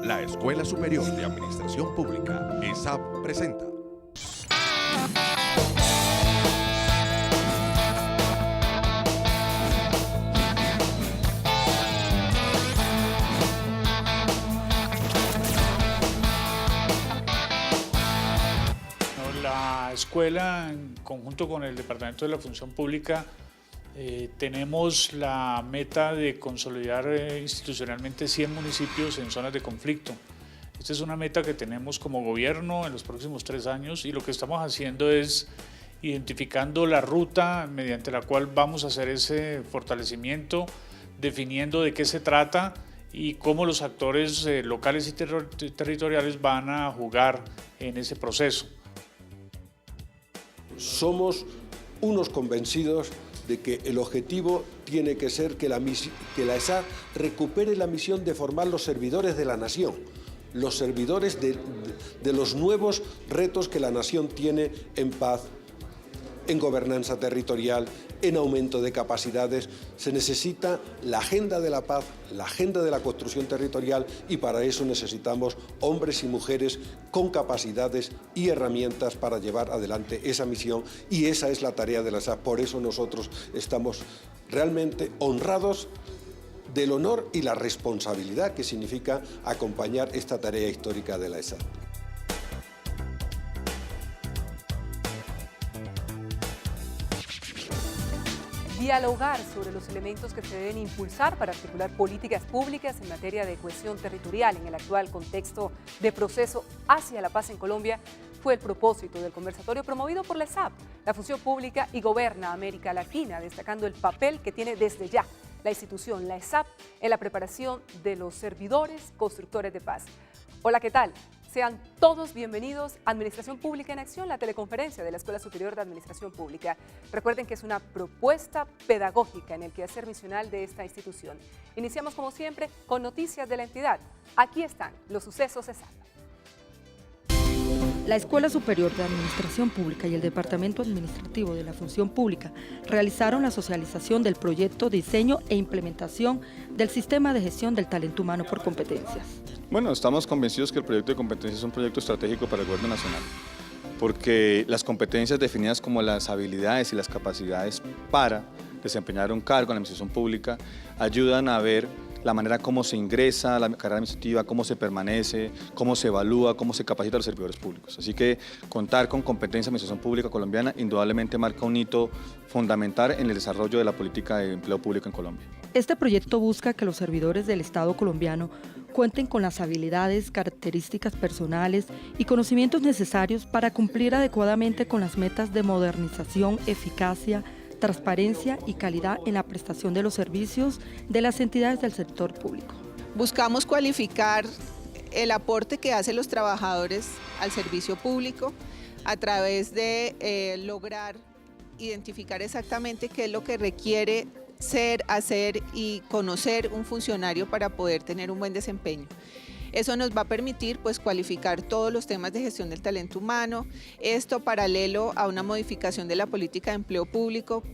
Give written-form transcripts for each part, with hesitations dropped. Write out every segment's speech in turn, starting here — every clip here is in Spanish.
La Escuela Superior de Administración Pública, ESAP, presenta. La escuela, en conjunto con el Departamento de la Función Pública, tenemos la meta de consolidar institucionalmente 100 municipios en zonas de conflicto. Esta es una meta que tenemos como gobierno en los próximos 3 años y lo que estamos haciendo es identificando la ruta mediante la cual vamos a hacer ese fortalecimiento, definiendo de qué se trata y cómo los actores locales y territoriales van a jugar en ese proceso. Somos unos convencidos de que el objetivo tiene que ser que la ESAP recupere la misión de formar los servidores de la nación, los servidores de los nuevos retos que la nación tiene en paz, en gobernanza territorial, en aumento de capacidades. Se necesita la agenda de la paz, la agenda de la construcción territorial y para eso necesitamos hombres y mujeres con capacidades y herramientas para llevar adelante esa misión y esa es la tarea de la ESAP. Por eso nosotros estamos realmente honrados del honor y la responsabilidad que significa acompañar esta tarea histórica de la ESAP. Dialogar sobre los elementos que se deben impulsar para articular políticas públicas en materia de cohesión territorial en el actual contexto de proceso hacia la paz en Colombia fue el propósito del conversatorio promovido por la ESAP, la Función Pública y Goberna América Latina, destacando el papel que tiene desde ya la institución, la ESAP, en la preparación de los servidores constructores de paz. Hola, ¿qué tal? Sean todos bienvenidos a Administración Pública en Acción, la teleconferencia de la Escuela Superior de Administración Pública. Recuerden que es una propuesta pedagógica en el quehacer misional de esta institución. Iniciamos como siempre con noticias de la entidad. Aquí están los sucesos ESAP. La Escuela Superior de Administración Pública y el Departamento Administrativo de la Función Pública realizaron la socialización del proyecto Diseño e Implementación del Sistema de Gestión del Talento Humano por Competencias. Bueno, estamos convencidos que el proyecto de competencias es un proyecto estratégico para el Gobierno Nacional, porque las competencias definidas como las habilidades y las capacidades para desempeñar un cargo en la administración pública ayudan a ver la manera como se ingresa a la carrera administrativa, cómo se permanece, cómo se evalúa, cómo se capacita a los servidores públicos. Así que contar con competencia en administración pública colombiana indudablemente marca un hito fundamental en el desarrollo de la política de empleo público en Colombia. Este proyecto busca que los servidores del Estado colombiano cuenten con las habilidades, características personales y conocimientos necesarios para cumplir adecuadamente con las metas de modernización, eficacia, transparencia y calidad en la prestación de los servicios de las entidades del sector público. Buscamos cualificar el aporte que hacen los trabajadores al servicio público a través de lograr identificar exactamente qué es lo que requiere ser, hacer y conocer un funcionario para poder tener un buen desempeño. Eso nos va a permitir cualificar todos los temas de gestión del talento humano. Esto paralelo a una modificación de la política de empleo público,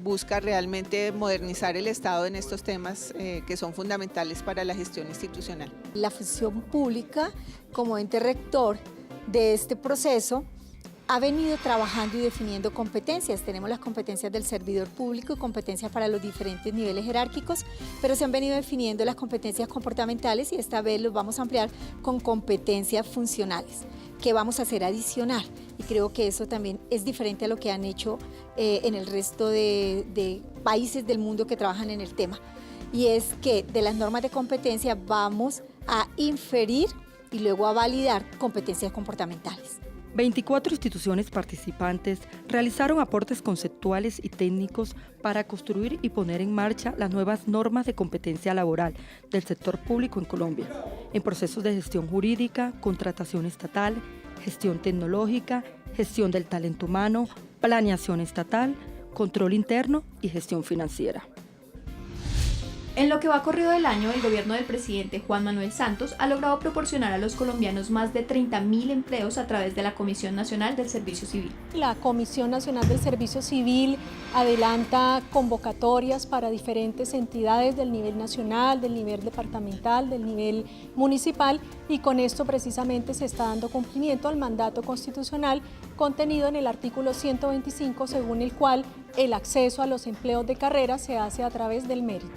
busca realmente modernizar el Estado en estos temas que son fundamentales para la gestión institucional. La Función Pública, como ente rector de este proceso, ha venido trabajando y definiendo competencias. Tenemos las competencias del servidor público y competencias para los diferentes niveles jerárquicos, pero se han venido definiendo las competencias comportamentales y esta vez los vamos a ampliar con competencias funcionales, que vamos a hacer adicional. Y creo que eso también es diferente a lo que han hecho en el resto de países del mundo que trabajan en el tema. Y es que de las normas de competencia vamos a inferir y luego a validar competencias comportamentales. 24 instituciones participantes realizaron aportes conceptuales y técnicos para construir y poner en marcha las nuevas normas de competencia laboral del sector público en Colombia, en procesos de gestión jurídica, contratación estatal, gestión tecnológica, gestión del talento humano, planeación estatal, control interno y gestión financiera. En lo que va corrido del año, el gobierno del presidente Juan Manuel Santos ha logrado proporcionar a los colombianos más de 30.000 empleos a través de la Comisión Nacional del Servicio Civil. La Comisión Nacional del Servicio Civil adelanta convocatorias para diferentes entidades del nivel nacional, del nivel departamental, del nivel municipal, y con esto precisamente se está dando cumplimiento al mandato constitucional contenido en el artículo 125, según el cual el acceso a los empleos de carrera se hace a través del mérito.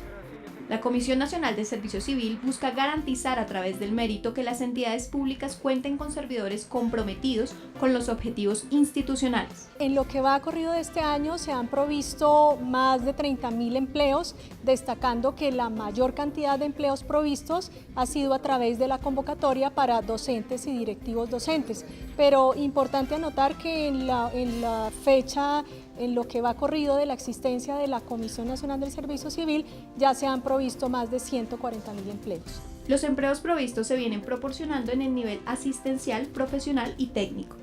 La Comisión Nacional de Servicio Civil busca garantizar a través del mérito que las entidades públicas cuenten con servidores comprometidos con los objetivos institucionales. En lo que va corrido de este año se han provisto más de 30.000 empleos, destacando que la mayor cantidad de empleos provistos ha sido a través de la convocatoria para docentes y directivos docentes. Pero importante anotar que en la fecha, en lo que va corrido de la existencia de la Comisión Nacional del Servicio Civil, ya se han provisto más de 140.000 empleos. Los empleos provistos se vienen proporcionando en el nivel asistencial, profesional y técnico.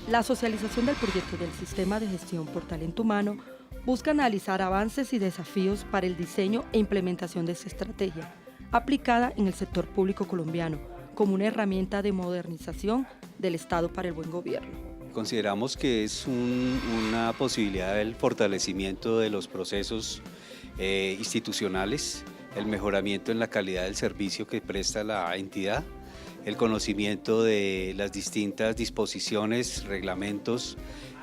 La socialización del proyecto del Sistema de Gestión por Talento Humano busca analizar avances y desafíos para el diseño e implementación de esta estrategia, aplicada en el sector público colombiano, como una herramienta de modernización del Estado para el buen gobierno. Consideramos que es una posibilidad del fortalecimiento de los procesos institucionales, el mejoramiento en la calidad del servicio que presta la entidad, el conocimiento de las distintas disposiciones, reglamentos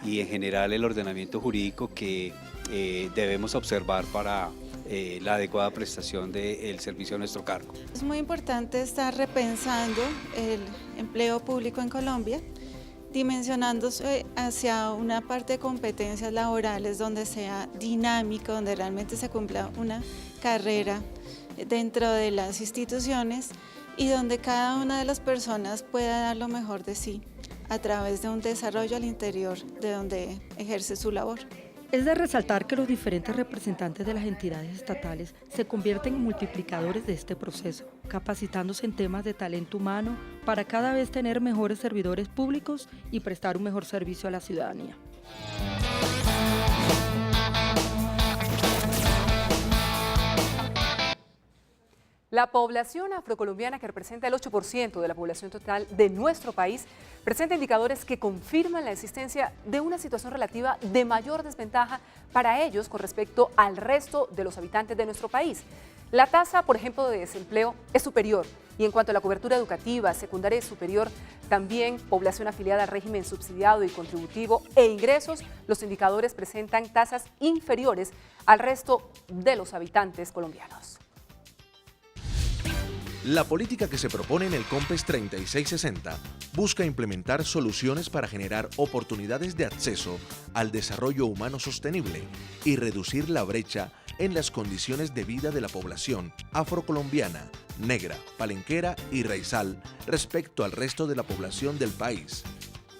y en general el ordenamiento jurídico que debemos observar para la adecuada prestación del servicio a nuestro cargo. Es muy importante estar repensando el empleo público en Colombia, dimensionándose hacia una parte de competencias laborales donde sea dinámico, donde realmente se cumpla una carrera dentro de las instituciones y donde cada una de las personas pueda dar lo mejor de sí a través de un desarrollo al interior de donde ejerce su labor. Es de resaltar que los diferentes representantes de las entidades estatales se convierten en multiplicadores de este proceso, capacitándose en temas de talento humano para cada vez tener mejores servidores públicos y prestar un mejor servicio a la ciudadanía. La población afrocolombiana, que representa el 8% de la población total de nuestro país, presenta indicadores que confirman la existencia de una situación relativa de mayor desventaja para ellos con respecto al resto de los habitantes de nuestro país. La tasa, por ejemplo, de desempleo es superior, y en cuanto a la cobertura educativa, secundaria y superior, también población afiliada al régimen subsidiado y contributivo e ingresos, los indicadores presentan tasas inferiores al resto de los habitantes colombianos. La política que se propone en el COMPES 3660 busca implementar soluciones para generar oportunidades de acceso al desarrollo humano sostenible y reducir la brecha en las condiciones de vida de la población afrocolombiana, negra, palenquera y raizal respecto al resto de la población del país.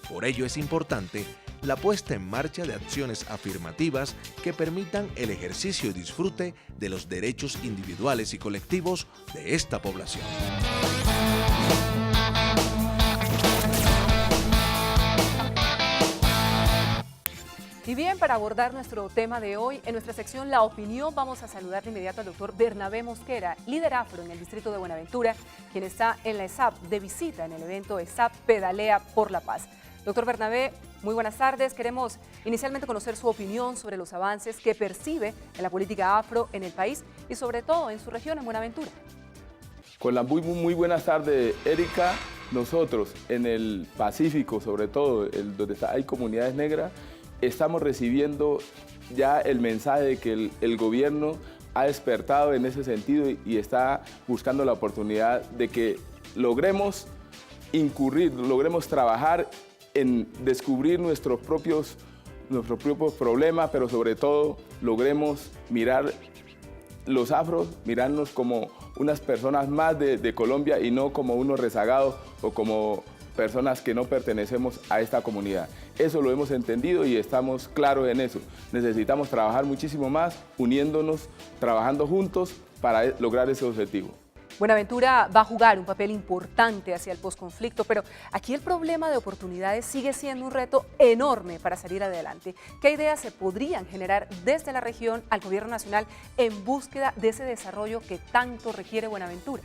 Por ello es importante la puesta en marcha de acciones afirmativas que permitan el ejercicio y disfrute de los derechos individuales y colectivos de esta población. Y bien, para abordar nuestro tema de hoy, en nuestra sección La Opinión, vamos a saludar de inmediato al doctor Bernabé Mosquera, líder afro en el distrito de Buenaventura, quien está en la ESAP de visita en el evento ESAP Pedalea por la Paz. Doctor Bernabé, muy buenas tardes. Queremos inicialmente conocer su opinión sobre los avances que percibe en la política afro en el país y sobre todo en su región, en Buenaventura. Con la muy buenas tardes, Erika. Nosotros en el Pacífico, sobre todo donde hay comunidades negras, estamos recibiendo ya el mensaje de que el gobierno ha despertado en ese sentido y está buscando la oportunidad de que logremos logremos trabajar en descubrir nuestros propios problemas, pero sobre todo logremos mirar los afros, mirarnos como unas personas más de Colombia y no como unos rezagados o como personas que no pertenecemos a esta comunidad. Eso lo hemos entendido y estamos claros en eso. Necesitamos trabajar muchísimo más, uniéndonos, trabajando juntos para lograr ese objetivo. Buenaventura va a jugar un papel importante hacia el posconflicto, pero aquí el problema de oportunidades sigue siendo un reto enorme para salir adelante. ¿Qué ideas se podrían generar desde la región al gobierno nacional en búsqueda de ese desarrollo que tanto requiere Buenaventura?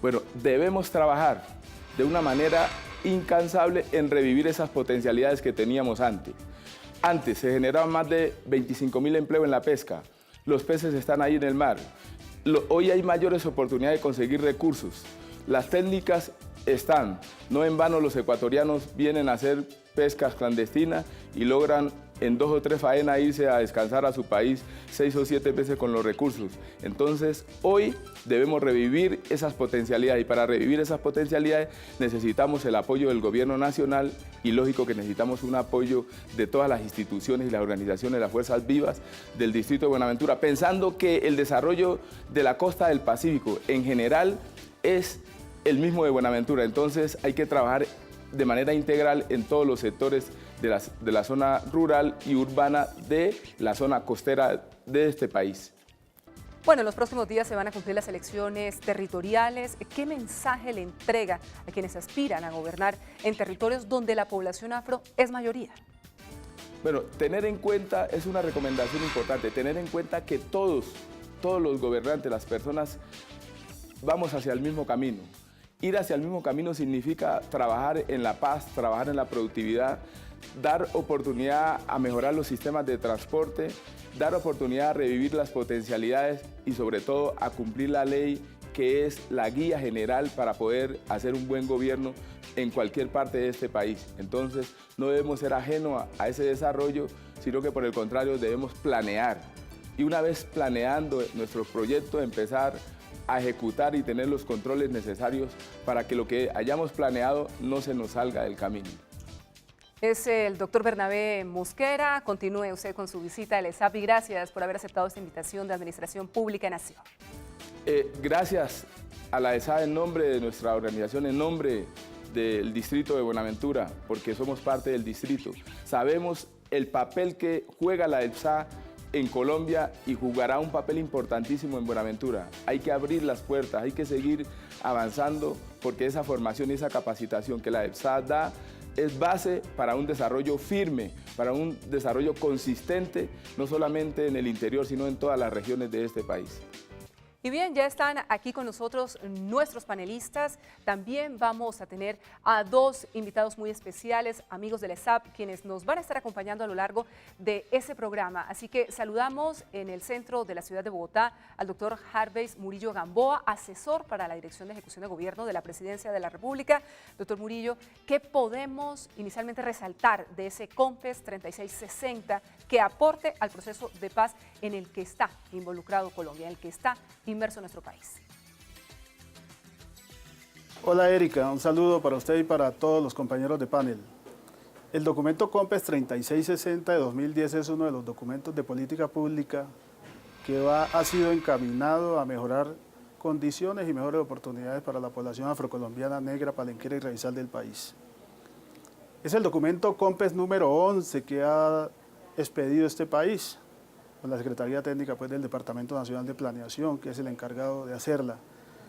Bueno, debemos trabajar de una manera incansable en revivir esas potencialidades que teníamos antes. Antes se generaban más de 25.000 empleos en la pesca. Los peces están ahí en el mar. Hoy hay mayores oportunidades de conseguir recursos. Las técnicas están. No en vano los ecuatorianos vienen a hacer pescas clandestinas y logran en 2 o 3 faenas irse a descansar a su país 6 o 7 veces con los recursos. Entonces, hoy debemos revivir esas potencialidades y para revivir esas potencialidades necesitamos el apoyo del gobierno nacional y lógico que necesitamos un apoyo de todas las instituciones y las organizaciones de las fuerzas vivas del distrito de Buenaventura, pensando que el desarrollo de la costa del Pacífico en general es el mismo de Buenaventura. Entonces, hay que trabajar de manera integral en todos los sectores de la zona rural y urbana de la zona costera de este país. Bueno, en los próximos días se van a cumplir las elecciones territoriales. ¿Qué mensaje le entrega a quienes aspiran a gobernar en territorios donde la población afro es mayoría? Bueno, tener en cuenta, es una recomendación importante, tener en cuenta que todos los gobernantes, las personas, vamos hacia el mismo camino. Ir hacia el mismo camino significa trabajar en la paz, trabajar en la productividad, dar oportunidad a mejorar los sistemas de transporte, dar oportunidad a revivir las potencialidades y sobre todo a cumplir la ley que es la guía general para poder hacer un buen gobierno en cualquier parte de este país. Entonces no debemos ser ajenos a ese desarrollo, sino que por el contrario debemos planear. Y una vez planeando nuestro proyecto, empezar a ejecutar y tener los controles necesarios para que lo que hayamos planeado no se nos salga del camino. Es el doctor Bernabé Mosquera. Continúe usted con su visita al ESAP y gracias por haber aceptado esta invitación de Administración Pública Nación. Gracias a la ESAP en nombre de nuestra organización, en nombre del distrito de Buenaventura, porque somos parte del distrito. Sabemos el papel que juega la ESAP en Colombia y jugará un papel importantísimo en Buenaventura. Hay que abrir las puertas, hay que seguir avanzando porque esa formación y esa capacitación que la EPSA da es base para un desarrollo firme, para un desarrollo consistente, no solamente en el interior, sino en todas las regiones de este país. Y bien, ya están aquí con nosotros nuestros panelistas. También vamos a tener a 2 invitados muy especiales, amigos del ESAP, quienes nos van a estar acompañando a lo largo de ese programa. Así que saludamos en el centro de la ciudad de Bogotá al doctor Harveys Murillo Gamboa, asesor para la Dirección de Ejecución de Gobierno de la Presidencia de la República. Doctor Murillo, ¿qué podemos inicialmente resaltar de ese COMPES 3660 que aporte al proceso de paz en el que está involucrado Colombia, en el que está inmerso nuestro país? Hola Erika, un saludo para usted y para todos los compañeros de panel. El documento COMPES 3660 de 2010 es uno de los documentos de política pública que ha sido encaminado a mejorar condiciones y mejores oportunidades para la población afrocolombiana, negra, palenquera y raizal del país. Es el documento COMPES número 11 que ha expedido este país, con la Secretaría Técnica del Departamento Nacional de Planeación, que es el encargado de hacerla.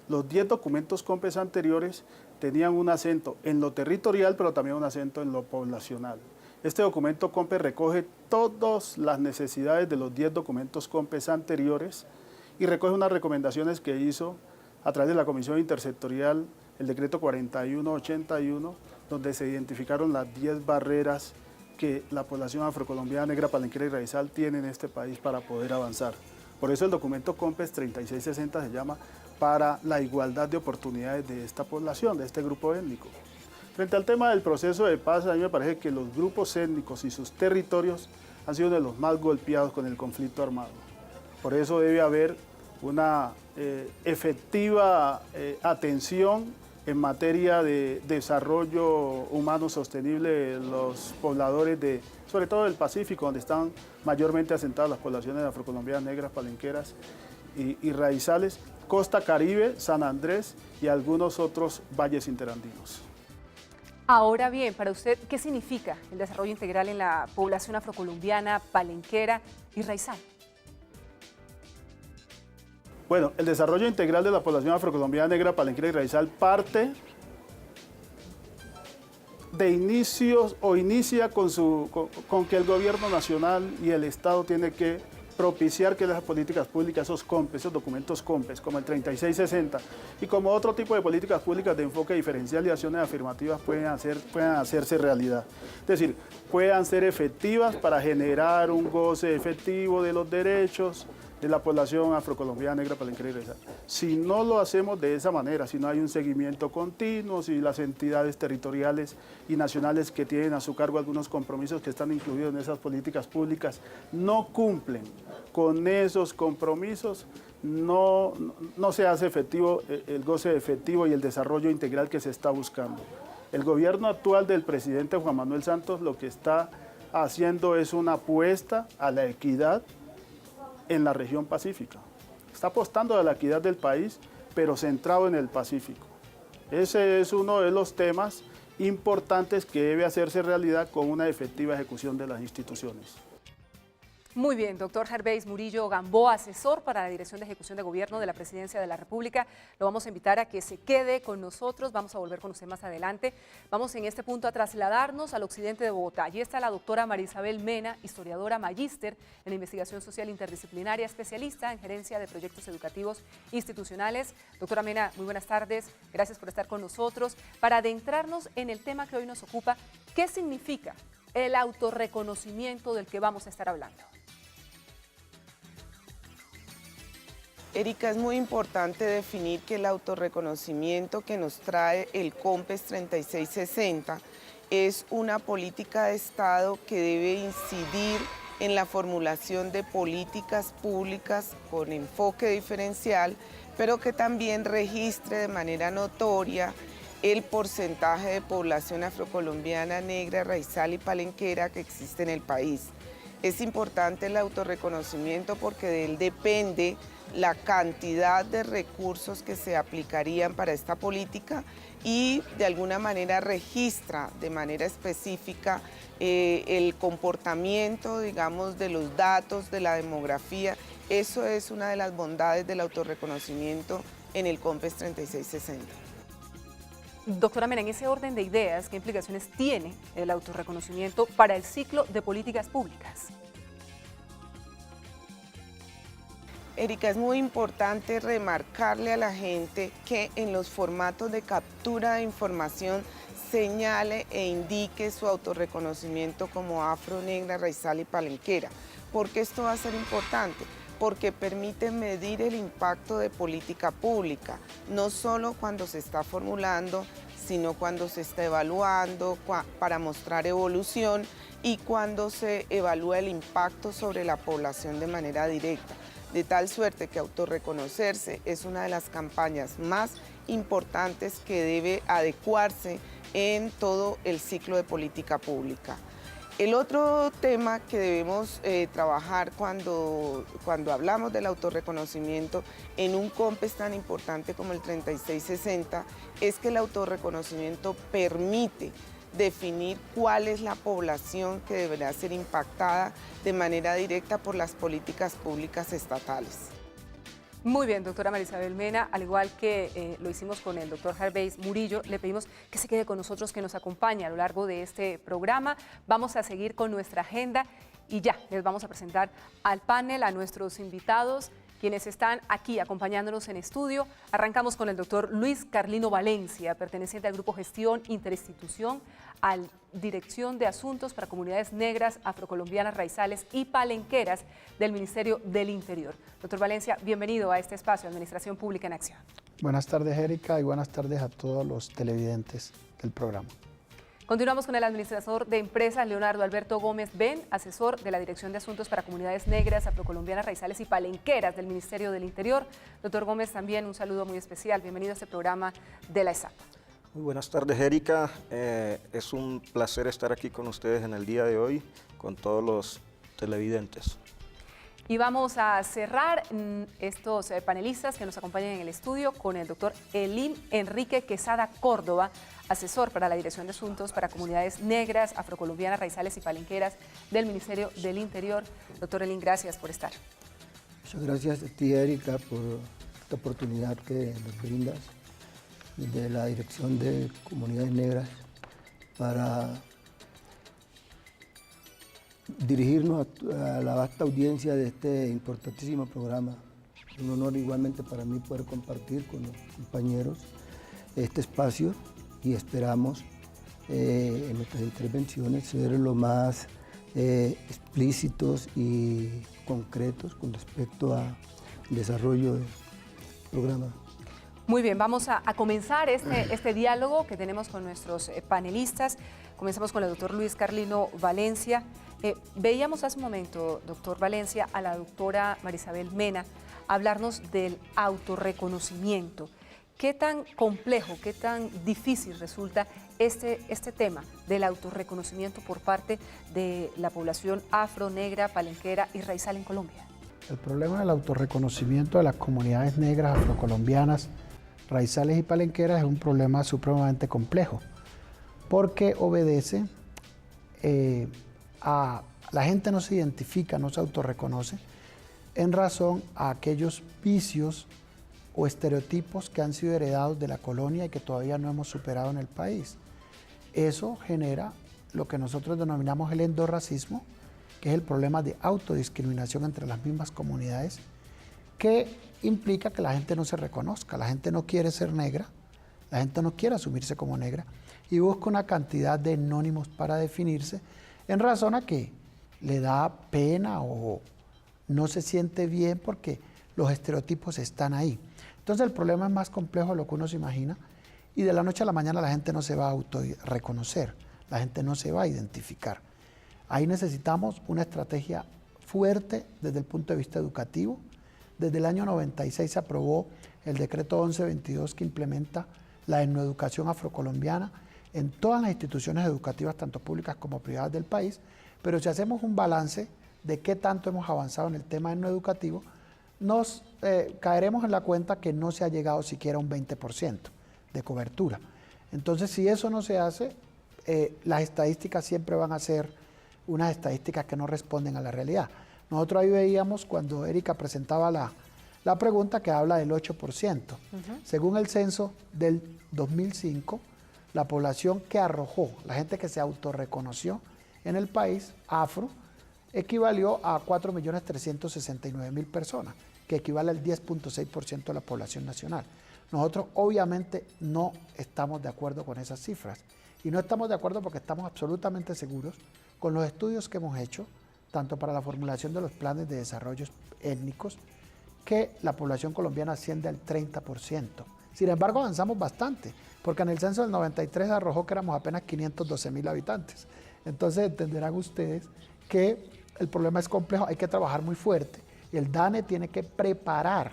Los 10 documentos COMPES anteriores tenían un acento en lo territorial, pero también un acento en lo poblacional. Este documento COMPES recoge todas las necesidades de los 10 documentos COMPES anteriores y recoge unas recomendaciones que hizo a través de la Comisión Intersectorial, el decreto 4181, donde se identificaron las 10 barreras que la población afrocolombiana, negra, palenquera y raizal tiene en este país para poder avanzar. Por eso el documento COMPES 3660 se llama para la igualdad de oportunidades de esta población, de este grupo étnico. Frente al tema del proceso de paz, a mí me parece que los grupos étnicos y sus territorios han sido de los más golpeados con el conflicto armado. Por eso debe haber una efectiva atención en materia de desarrollo humano sostenible de los pobladores sobre todo del Pacífico, donde están mayormente asentadas las poblaciones afrocolombianas, negras, palenqueras y raizales, Costa Caribe, San Andrés y algunos otros valles interandinos. Ahora bien, para usted, ¿qué significa el desarrollo integral en la población afrocolombiana, palenquera y raizal? Bueno, el desarrollo integral de la población afrocolombiana negra, palenquera y raizal parte de inicios o inicia con que el gobierno nacional y el Estado tiene que propiciar que las políticas públicas, esos COMPES, esos documentos COMPES, como el 3660, y como otro tipo de políticas públicas de enfoque diferencial y acciones afirmativas puedan hacerse realidad. Es decir, puedan ser efectivas para generar un goce efectivo de los derechos de la población afrocolombiana, negra, palenquera y raizal. Si no lo hacemos de esa manera, si no hay un seguimiento continuo, si las entidades territoriales y nacionales que tienen a su cargo algunos compromisos que están incluidos en esas políticas públicas no cumplen con esos compromisos, no se hace efectivo el goce efectivo y el desarrollo integral que se está buscando. El gobierno actual del presidente Juan Manuel Santos lo que está haciendo es una apuesta a la equidad en la región pacífica. Está apostando a la equidad del país, pero centrado en el Pacífico. Ese es uno de los temas importantes que debe hacerse realidad con una efectiva ejecución de las instituciones. Muy bien, doctor Gervais Murillo Gamboa, asesor para la Dirección de Ejecución de Gobierno de la Presidencia de la República. Lo vamos a invitar a que se quede con nosotros, vamos a volver con usted más adelante. Vamos en este punto a trasladarnos al occidente de Bogotá. Allí está la doctora María Isabel Mena, historiadora magíster en investigación social interdisciplinaria, especialista en gerencia de proyectos educativos institucionales. Doctora Mena, muy buenas tardes, gracias por estar con nosotros. Para adentrarnos en el tema que hoy nos ocupa, ¿qué significa el autorreconocimiento del que vamos a estar hablando? Erika, es muy importante definir que el autorreconocimiento que nos trae el COMPES 3660 es una política de Estado que debe incidir en la formulación de políticas públicas con enfoque diferencial, pero que también registre de manera notoria el porcentaje de población afrocolombiana, negra, raizal y palenquera que existe en el país. Es importante el autorreconocimiento porque de él depende la cantidad de recursos que se aplicarían para esta política y de alguna manera registra de manera específica el comportamiento, digamos, de los datos, de la demografía. Eso es una de las bondades del autorreconocimiento en el COMPES 3660. Doctora Mena, en ese orden de ideas, ¿qué implicaciones tiene el autorreconocimiento para el ciclo de políticas públicas? Erika, es muy importante remarcarle a la gente que en los formatos de captura de información señale e indique su autorreconocimiento como afro, negra, raizal y palenquera. ¿Por qué esto va a ser importante? Porque permite medir el impacto de política pública, no solo cuando se está formulando, sino cuando se está evaluando, para mostrar evolución y cuando se evalúa el impacto sobre la población de manera directa. De tal suerte que autorreconocerse es una de las campañas más importantes que debe adecuarse en todo el ciclo de política pública. El otro tema que debemos trabajar cuando hablamos del autorreconocimiento en un COMPES tan importante como el 3660 es que el autorreconocimiento permite definir cuál es la población que deberá ser impactada de manera directa por las políticas públicas estatales. Muy bien, doctora María Isabel Mena, al igual que lo hicimos con el doctor Gervais Murillo, le pedimos que se quede con nosotros, que nos acompañe a lo largo de este programa. Vamos a seguir con nuestra agenda y ya les vamos a presentar al panel, a nuestros invitados, quienes están aquí acompañándonos en estudio. Arrancamos con el doctor Luis Carlino Valencia, perteneciente al Grupo Gestión Interinstitución, a Dirección de Asuntos para Comunidades Negras, Afrocolombianas, Raizales y Palenqueras del Ministerio del Interior. Doctor Valencia, bienvenido a este espacio, Administración Pública en Acción. Buenas tardes, Erika, y buenas tardes a todos los televidentes del programa. Continuamos con el administrador de empresas, Leonardo Alberto Gómez Ben, asesor de la Dirección de Asuntos para Comunidades Negras, Afrocolombianas, Raizales y Palenqueras del Ministerio del Interior. Doctor Gómez, también un saludo muy especial. Bienvenido a este programa de la ESAP. Muy buenas tardes, Erika. Es un placer estar aquí con ustedes en el día de hoy, con todos los televidentes. Y vamos a cerrar estos panelistas que nos acompañan en el estudio con el doctor Elim Enrique Quesada Córdoba, asesor para la Dirección de Asuntos para Comunidades Negras, Afrocolombianas, Raizales y Palenqueras del Ministerio del Interior. Doctor Elim, gracias por estar. Muchas gracias a ti, Erika, por esta oportunidad que nos brindas desde la Dirección de Comunidades Negras para dirigirnos a la vasta audiencia de este importantísimo programa. Es un honor igualmente para mí poder compartir con los compañeros este espacio y esperamos en nuestras intervenciones ser lo más explícitos y concretos con respecto al desarrollo del programa. Muy bien, vamos a comenzar este diálogo que tenemos con nuestros panelistas. Comenzamos con el doctor Luis Carlino Valencia. Veíamos hace un momento, doctor Valencia, a la doctora Marisabel Mena hablarnos del autorreconocimiento. ¿Qué tan complejo, qué tan difícil resulta este tema del autorreconocimiento por parte de la población afro, negra, palenquera y raizal en Colombia? El problema del autorreconocimiento de las comunidades negras, afrocolombianas, raizales y palenqueras es un problema supremamente complejo, porque obedece a la gente no se identifica, no se autorreconoce en razón a aquellos vicios o estereotipos que han sido heredados de la colonia y que todavía no hemos superado en el país. Eso genera lo que nosotros denominamos el endorracismo, que es el problema de autodiscriminación entre las mismas comunidades, que implica que la gente no se reconozca, la gente no quiere ser negra, la gente no quiere asumirse como negra y busca una cantidad de anónimos para definirse en razón a que le da pena o no se siente bien porque los estereotipos están ahí. Entonces el problema es más complejo de lo que uno se imagina y de la noche a la mañana la gente no se va a autorreconocer, la gente no se va a identificar. Ahí necesitamos una estrategia fuerte desde el punto de vista educativo. Desde el año 96 se aprobó el decreto 1122 que implementa la etnoeducación afrocolombiana en todas las instituciones educativas, tanto públicas como privadas del país, pero si hacemos un balance de qué tanto hemos avanzado en el tema etnoeducativo, nos caeremos en la cuenta que no se ha llegado siquiera a un 20% de cobertura. Entonces, si eso no se hace, las estadísticas siempre van a ser unas estadísticas que no responden a la realidad. Nosotros ahí veíamos cuando Erika presentaba la pregunta que habla del 8%. Según el censo del 2005, la población que arrojó, la gente que se autorreconoció en el país, afro, equivalió a 4.369.000 personas, que equivale al 10.6% de la población nacional. Nosotros obviamente no estamos de acuerdo con esas cifras y no estamos de acuerdo porque estamos absolutamente seguros con los estudios que hemos hecho, tanto para la formulación de los planes de desarrollo étnicos, que la población colombiana asciende al 30%. Sin embargo, avanzamos bastante, porque en el censo del 93 arrojó que éramos apenas 512.000 habitantes. Entonces entenderán ustedes que el problema es complejo, hay que trabajar muy fuerte. Y el DANE tiene que preparar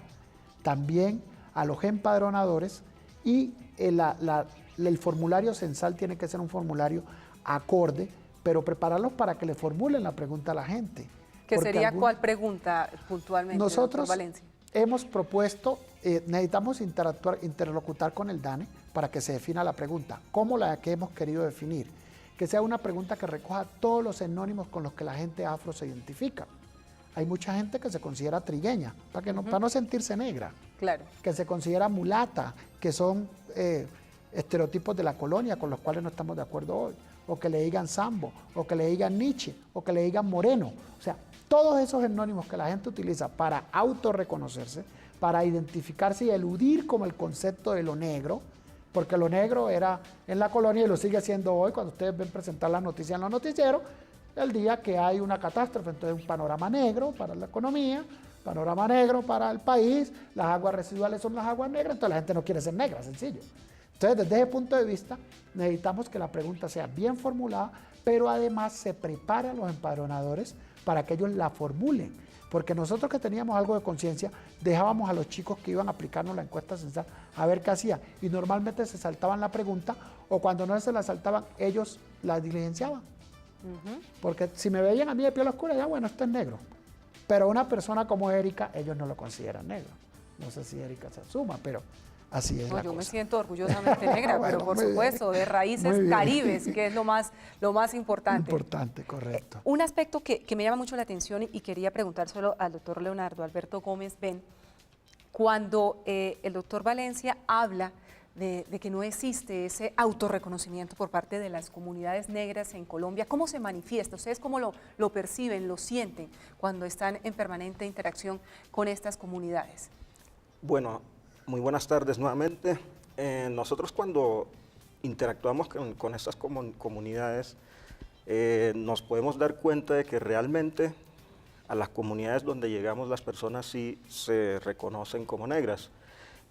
también a los empadronadores y el formulario censal tiene que ser un formulario acorde, pero prepararlos para que le formulen la pregunta a la gente. ¿Qué sería cuál pregunta puntualmente, nosotros doctor Valencia? Hemos propuesto, necesitamos interlocutar con el DANE para que se defina la pregunta, como la que hemos querido definir, que sea una pregunta que recoja todos los sinónimos con los que la gente afro se identifica. Hay mucha gente que se considera trigueña, para no sentirse negra, claro, que se considera mulata, que son estereotipos de la colonia con los cuales no estamos de acuerdo hoy, o que le digan sambo, o que le digan Nietzsche, o que le digan moreno. O sea, todos esos sinónimos que la gente utiliza para autorreconocerse, para identificarse y eludir como el concepto de lo negro, porque lo negro era en la colonia y lo sigue siendo hoy cuando ustedes ven presentar las noticias en los noticieros, el día que hay una catástrofe, entonces un panorama negro para la economía, panorama negro para el país, las aguas residuales son las aguas negras, entonces la gente no quiere ser negra, sencillo. Entonces, desde ese punto de vista, necesitamos que la pregunta sea bien formulada, pero además se prepare a los empadronadores para que ellos la formulen. Porque nosotros que teníamos algo de conciencia, dejábamos a los chicos que iban a aplicarnos la encuesta censal a ver qué hacían. Y normalmente se saltaban la pregunta, o cuando no se la saltaban, ellos la diligenciaban. Porque si me veían a mí de piel oscura, ya bueno, esto es negro. Pero una persona como Erika, ellos no lo consideran negro. No sé si Erika se asuma, pero Así es. No, la yo cosa. me siento orgullosamente negra, Bueno, pero por muy bien. supuesto, de raíces Muy bien. caribes, que es lo más importante. Importante, correcto. Un aspecto que me llama mucho la atención y quería preguntárselo al doctor Leonardo Alberto Gómez Ben, cuando el doctor Valencia habla de que no existe ese autorreconocimiento por parte de las comunidades negras en Colombia, ¿cómo se manifiesta? ¿Ustedes cómo lo perciben, lo sienten cuando están en permanente interacción con estas comunidades? Bueno, muy buenas tardes nuevamente. Nosotros cuando interactuamos con estas comunidades, nos podemos dar cuenta de que realmente a las comunidades donde llegamos las personas sí se reconocen como negras.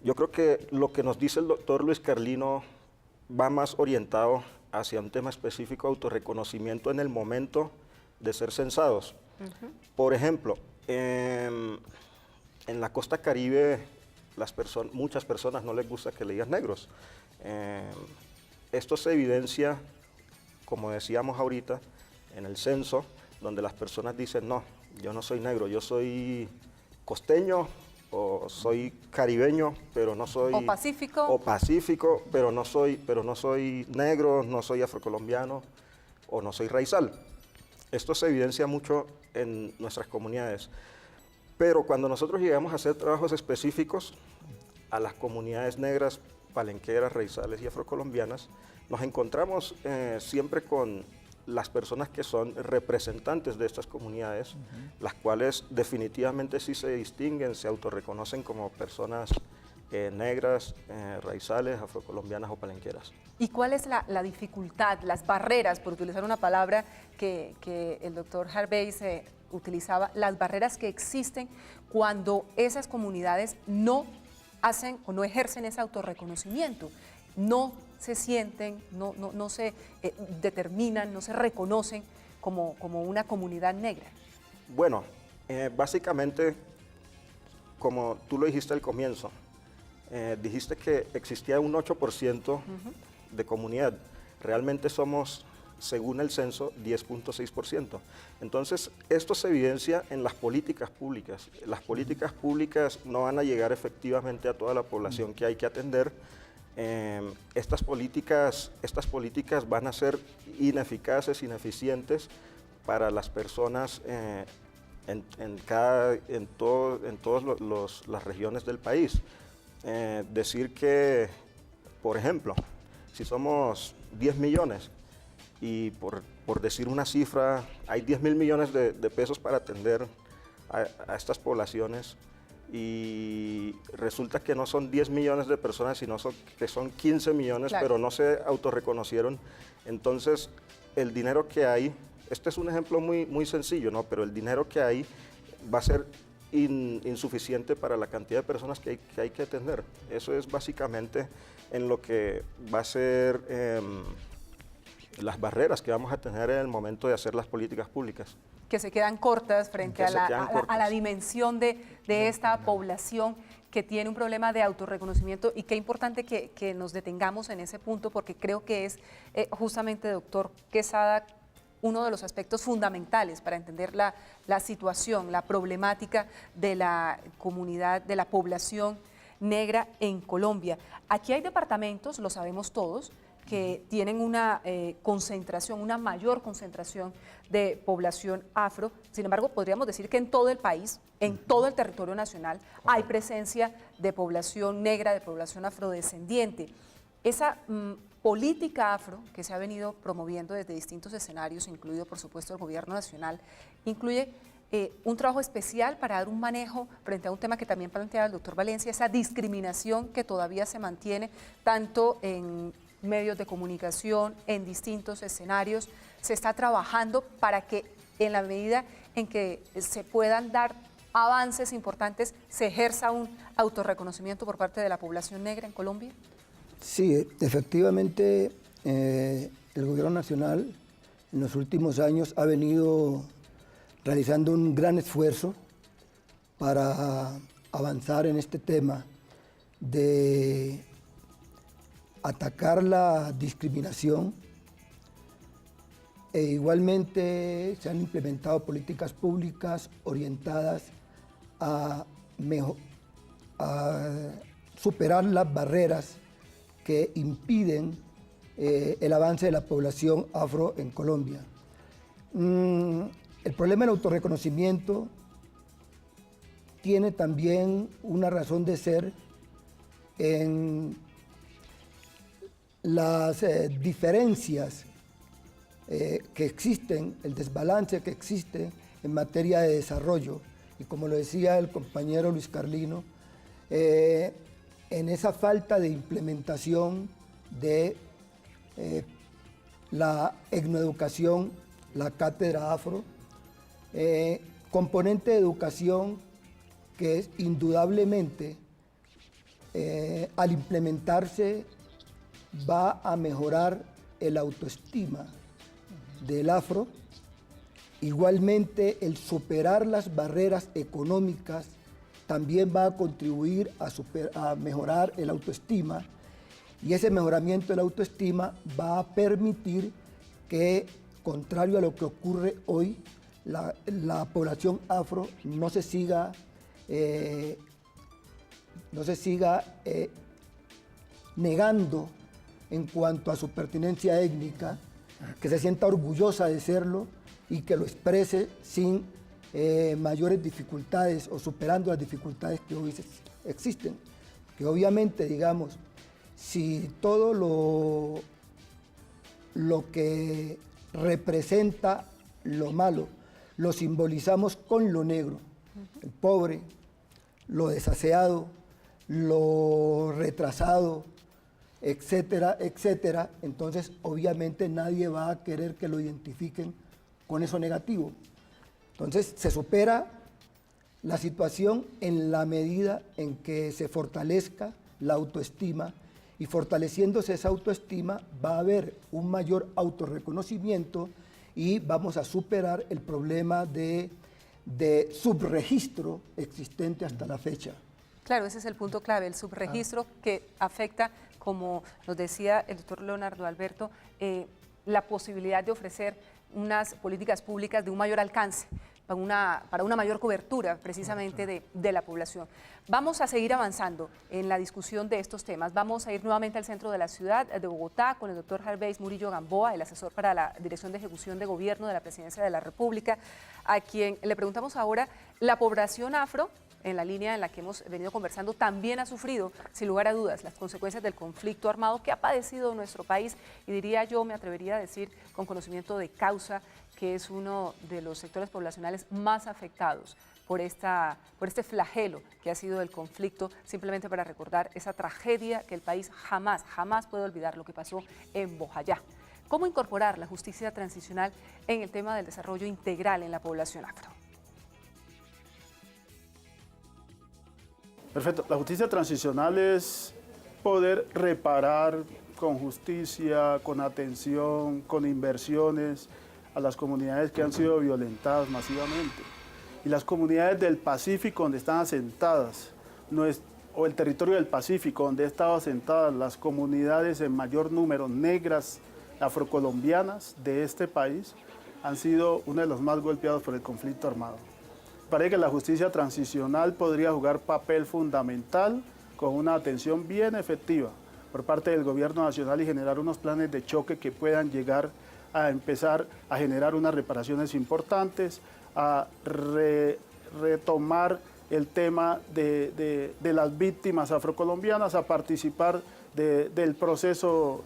Yo creo que lo que nos dice el doctor Luis Carlino va más orientado hacia un tema específico de autorreconocimiento en el momento de ser censados. Por ejemplo, en la costa caribe muchas personas no les gusta que le digan negros. Esto se evidencia, como decíamos ahorita, en el censo, donde las personas dicen, no, yo no soy negro, yo soy costeño, o soy caribeño, pero no soy... O pacífico. O pacífico, pero no soy negro, no soy afrocolombiano, o no soy raizal. Esto se evidencia mucho en nuestras comunidades. Pero cuando nosotros llegamos a hacer trabajos específicos a las comunidades negras, palenqueras, raizales y afrocolombianas, nos encontramos siempre con las personas que son representantes de estas comunidades, las cuales definitivamente sí se distinguen, se autorreconocen como personas negras, raizales, afrocolombianas o palenqueras. ¿Y cuál es la dificultad, las barreras, por utilizar una palabra que el doctor Harvey utilizaba, las barreras que existen cuando esas comunidades no hacen o no ejercen ese autorreconocimiento, no se sienten, no se determinan, no se reconocen como una comunidad negra? Bueno, básicamente, como tú lo dijiste al comienzo, dijiste que existía un 8% de comunidad. Realmente somos, según el censo, 10.6%. Entonces, esto se evidencia en las políticas públicas. Las políticas públicas no van a llegar efectivamente a toda la población que hay que atender. Estas políticas van a ser ineficaces, ineficientes para las personas en todas las regiones del país. Decir que, por ejemplo, si somos 10 millones y por decir una cifra, hay 10.000 millones de pesos para atender a estas poblaciones, y resulta que no son 10 millones de personas, sino que son 15 millones, claro, pero no se autorreconocieron. Entonces, el dinero que hay, este es un ejemplo muy sencillo, ¿no? Pero el dinero que hay va a ser insuficiente para la cantidad de personas que hay que atender. Eso es básicamente en lo que va a ser las barreras que vamos a tener en el momento de hacer las políticas públicas. Que se quedan cortas frente a la dimensión de esta población que tiene un problema de autorreconocimiento, y qué importante que nos detengamos en ese punto, porque creo que es justamente, doctor Quesada, uno de los aspectos fundamentales para entender la situación, la problemática de la comunidad, de la población negra en Colombia. Aquí hay departamentos, lo sabemos todos, que tienen una concentración, una mayor concentración de población afro. Sin embargo, podríamos decir que en todo el país, en todo el territorio nacional, hay presencia de población negra, de población afrodescendiente. Esa política afro que se ha venido promoviendo desde distintos escenarios, incluido por supuesto el gobierno nacional, incluye un trabajo especial para dar un manejo frente a un tema que también planteaba el doctor Valencia, esa discriminación que todavía se mantiene tanto en medios de comunicación, en distintos escenarios. Se está trabajando para que en la medida en que se puedan dar avances importantes, se ejerza un autorreconocimiento por parte de la población negra en Colombia. Sí, efectivamente, el gobierno nacional en los últimos años ha venido realizando un gran esfuerzo para avanzar en este tema de atacar la discriminación, e igualmente se han implementado políticas públicas orientadas a superar las barreras que impiden el avance de la población afro en Colombia. El problema del autorreconocimiento tiene también una razón de ser en las diferencias que existen, el desbalance que existe en materia de desarrollo. Y como lo decía el compañero Luis Carlino, en esa falta de implementación de la etnoeducación, la cátedra afro, componente de educación que es indudablemente al implementarse va a mejorar el autoestima del afro. Igualmente, el superar las barreras económicas también va a contribuir a mejorar el autoestima, y ese mejoramiento de la autoestima va a permitir que, contrario a lo que ocurre hoy, la población afro no se siga negando en cuanto a su pertenencia étnica, que se sienta orgullosa de serlo y que lo exprese sin mayores dificultades o superando las dificultades que hoy existen. Que obviamente, digamos, si todo lo que representa lo malo lo simbolizamos con lo negro, el pobre, lo desaseado, lo retrasado, etcétera, etcétera, entonces obviamente nadie va a querer que lo identifiquen con eso negativo. Entonces se supera la situación en la medida en que se fortalezca la autoestima, y fortaleciéndose esa autoestima va a haber un mayor autorreconocimiento y vamos a superar el problema de subregistro existente hasta la fecha. Claro, ese es el punto clave, el subregistro que afecta, como nos decía el doctor Leonardo Alberto, la posibilidad de ofrecer unas políticas públicas de un mayor alcance, para una mayor cobertura precisamente de la población. Vamos a seguir avanzando en la discusión de estos temas. Vamos a ir nuevamente al centro de la ciudad de Bogotá con el doctor Gervais Murillo Gamboa, el asesor para la Dirección de Ejecución de Gobierno de la Presidencia de la República, a quien le preguntamos ahora, la población afro, en la línea en la que hemos venido conversando, también ha sufrido, sin lugar a dudas, las consecuencias del conflicto armado que ha padecido nuestro país, y diría yo, me atrevería a decir, con conocimiento de causa, que es uno de los sectores poblacionales más afectados por este flagelo que ha sido el conflicto, simplemente para recordar esa tragedia que el país jamás puede olvidar, lo que pasó en Bojayá. ¿Cómo incorporar la justicia transicional en el tema del desarrollo integral en la población afro? Perfecto. La justicia transicional es poder reparar con justicia, con atención, con inversiones a las comunidades que han sido violentadas masivamente. Y las comunidades del Pacífico donde están asentadas, o el territorio del Pacífico donde han estado asentadas las comunidades en mayor número negras, afrocolombianas de este país, han sido uno de los más golpeados por el conflicto armado. Parece que la justicia transicional podría jugar papel fundamental con una atención bien efectiva por parte del gobierno nacional y generar unos planes de choque que puedan llegar a empezar a generar unas reparaciones importantes, a retomar el tema de las víctimas afrocolombianas, a participar del proceso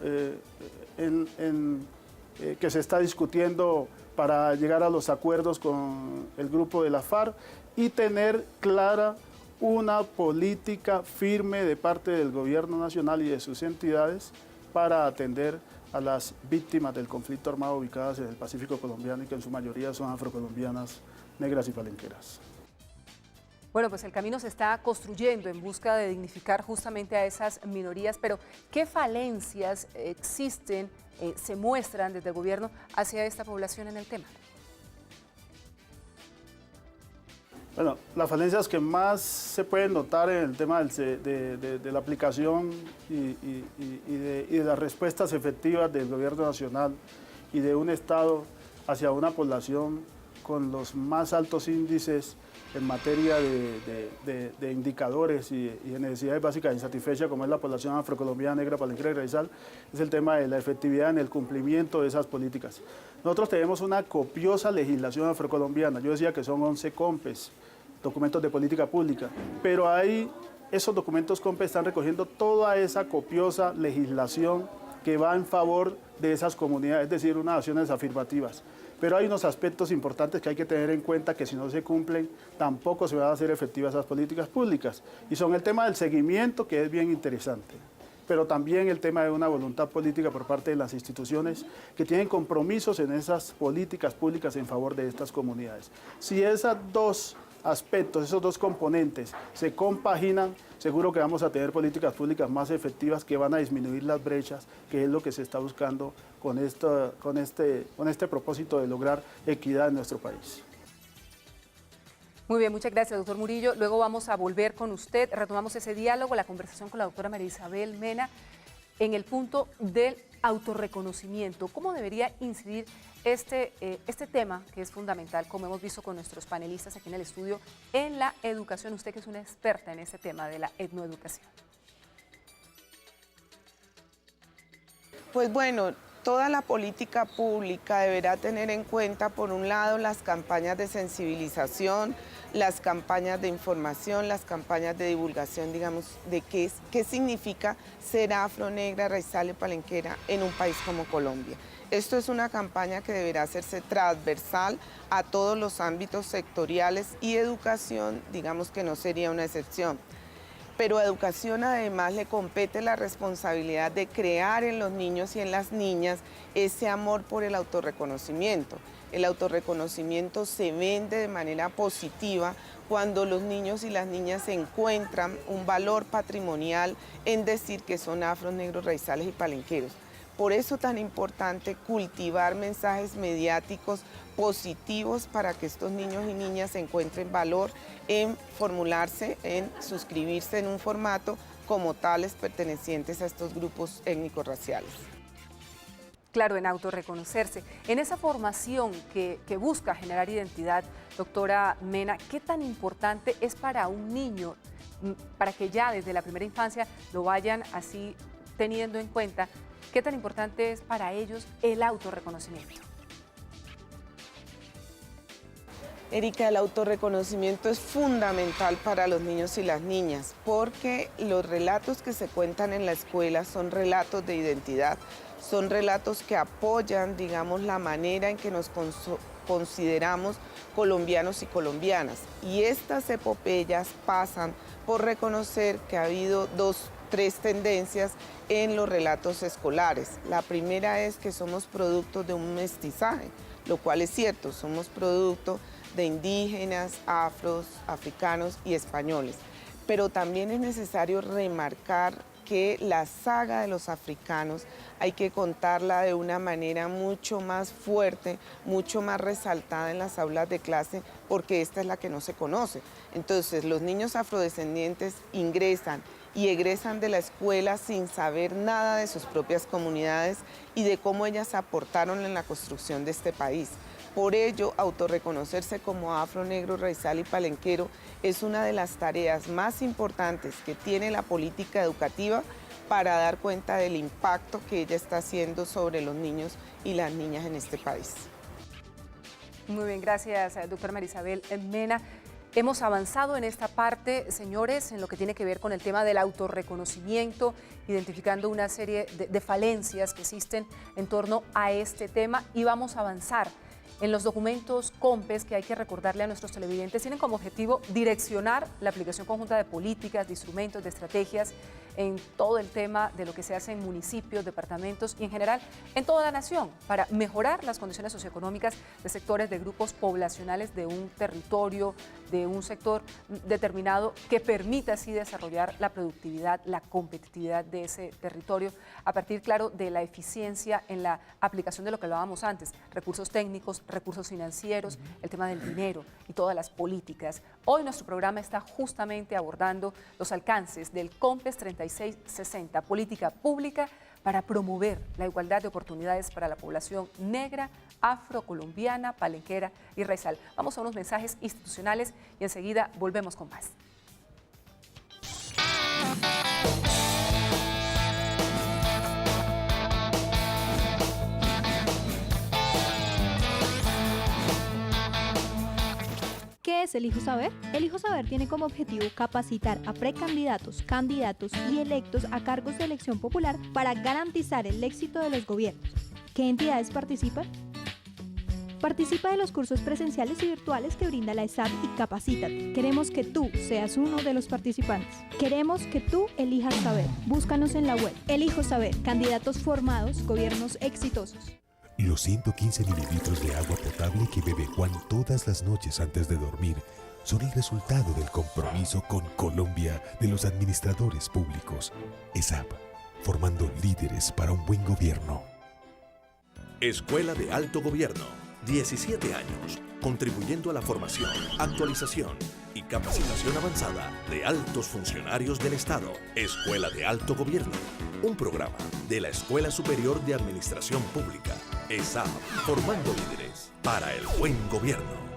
que se está discutiendo para llegar a los acuerdos con el grupo de la FARC y tener clara una política firme de parte del gobierno nacional y de sus entidades para atender a las víctimas del conflicto armado ubicadas en el Pacífico colombiano y que en su mayoría son afrocolombianas, negras y palenqueras. Bueno, pues el camino se está construyendo en busca de dignificar justamente a esas minorías, pero ¿qué falencias existen, se muestran desde el gobierno hacia esta población en el tema? Bueno, las falencias que más se pueden notar en el tema de la aplicación y de las respuestas efectivas del gobierno nacional y de un Estado hacia una población con los más altos índices en materia de indicadores y de necesidades básicas insatisfechas, como es la población afrocolombiana, negra, palenquera y raizal, es el tema de la efectividad en el cumplimiento de esas políticas. Nosotros tenemos una copiosa legislación afrocolombiana, yo decía que son 11 COMPES, documentos de política pública, pero esos documentos COMPES están recogiendo toda esa copiosa legislación que va en favor de esas comunidades, es decir, unas acciones afirmativas. Pero hay unos aspectos importantes que hay que tener en cuenta que si no se cumplen, tampoco se van a hacer efectivas esas políticas públicas. Y son el tema del seguimiento, que es bien interesante, pero también el tema de una voluntad política por parte de las instituciones que tienen compromisos en esas políticas públicas en favor de estas comunidades. Si esos dos aspectos, esos dos componentes se compaginan, seguro que vamos a tener políticas públicas más efectivas que van a disminuir las brechas, que es lo que se está buscando con este propósito de lograr equidad en nuestro país. Muy bien, muchas gracias, doctor Murillo. Luego vamos a volver con usted, retomamos ese diálogo, la conversación con la doctora María Isabel Mena, en el punto del autorreconocimiento. ¿Cómo debería incidir este tema, que es fundamental, como hemos visto con nuestros panelistas aquí en el estudio, en la educación? Usted que es una experta en este tema de la etnoeducación. Pues bueno, toda la política pública deberá tener en cuenta, por un lado, las campañas de sensibilización, las campañas de información, las campañas de divulgación, digamos, de qué significa ser afro, negra, raizal y palenquera en un país como Colombia. Esto es una campaña que deberá hacerse transversal a todos los ámbitos sectoriales y educación, digamos que no sería una excepción. Pero a educación además le compete la responsabilidad de crear en los niños y en las niñas ese amor por el autorreconocimiento. El autorreconocimiento se vende de manera positiva cuando los niños y las niñas encuentran un valor patrimonial en decir que son afros, negros, raizales y palenqueros. Por eso tan importante cultivar mensajes mediáticos positivos para que estos niños y niñas encuentren valor en formularse, en suscribirse en un formato como tales pertenecientes a estos grupos étnico-raciales. Claro, en autorreconocerse. En esa formación que busca generar identidad, doctora Mena, ¿qué tan importante es para un niño, para que ya desde la primera infancia lo vayan así teniendo en cuenta? ¿Qué tan importante es para ellos el autorreconocimiento? Erika, el autorreconocimiento es fundamental para los niños y las niñas porque los relatos que se cuentan en la escuela son relatos de identidad, son relatos que apoyan, digamos, la manera en que nos consideramos colombianos y colombianas. Y estas epopeyas pasan por reconocer que ha habido tres tendencias en los relatos escolares. La primera es que somos producto de un mestizaje, lo cual es cierto, somos producto de indígenas, afros, africanos y españoles. Pero también es necesario remarcar que la saga de los africanos hay que contarla de una manera mucho más fuerte, mucho más resaltada en las aulas de clase, porque esta es la que no se conoce. Entonces, los niños afrodescendientes ingresan y egresan de la escuela sin saber nada de sus propias comunidades y de cómo ellas aportaron en la construcción de este país. Por ello, autorreconocerse como afro, negro, raizal y palenquero es una de las tareas más importantes que tiene la política educativa para dar cuenta del impacto que ella está haciendo sobre los niños y las niñas en este país. Muy bien, gracias, doctora María Isabel Mena. Hemos avanzado en esta parte, señores, en lo que tiene que ver con el tema del autorreconocimiento, identificando una serie de falencias que existen en torno a este tema y vamos a avanzar en los documentos COMPES que hay que recordarle a nuestros televidentes. Tienen como objetivo direccionar la aplicación conjunta de políticas, de instrumentos, de estrategias en todo el tema de lo que se hace en municipios, departamentos y en general en toda la nación para mejorar las condiciones socioeconómicas de sectores, de grupos poblacionales de un territorio, de un sector determinado que permita así desarrollar la productividad, la competitividad de ese territorio a partir, claro, de la eficiencia en la aplicación de lo que hablábamos antes, recursos técnicos, recursos financieros, el tema del dinero y todas las políticas. Hoy nuestro programa está justamente abordando los alcances del COMPES 3660, política pública para promover la igualdad de oportunidades para la población negra, afrocolombiana, palenquera y raizal. Vamos a unos mensajes institucionales y enseguida volvemos con más. ¿Qué es Elijo Saber? Elijo Saber tiene como objetivo capacitar a precandidatos, candidatos y electos a cargos de elección popular para garantizar el éxito de los gobiernos. ¿Qué entidades participan? Participa de los cursos presenciales y virtuales que brinda la ESAP y Capacítate. Queremos que tú seas uno de los participantes. Queremos que tú elijas saber. Búscanos en la web. Elijo Saber. Candidatos formados, gobiernos exitosos. Los 115 mililitros de agua potable que bebe Juan todas las noches antes de dormir son el resultado del compromiso con Colombia de los administradores públicos. ESAP, formando líderes para un buen gobierno. Escuela de Alto Gobierno, 17 años, contribuyendo a la formación, actualización y capacitación avanzada de altos funcionarios del Estado. Escuela de Alto Gobierno, un programa de la Escuela Superior de Administración Pública. ESAP, formando líderes para el buen gobierno.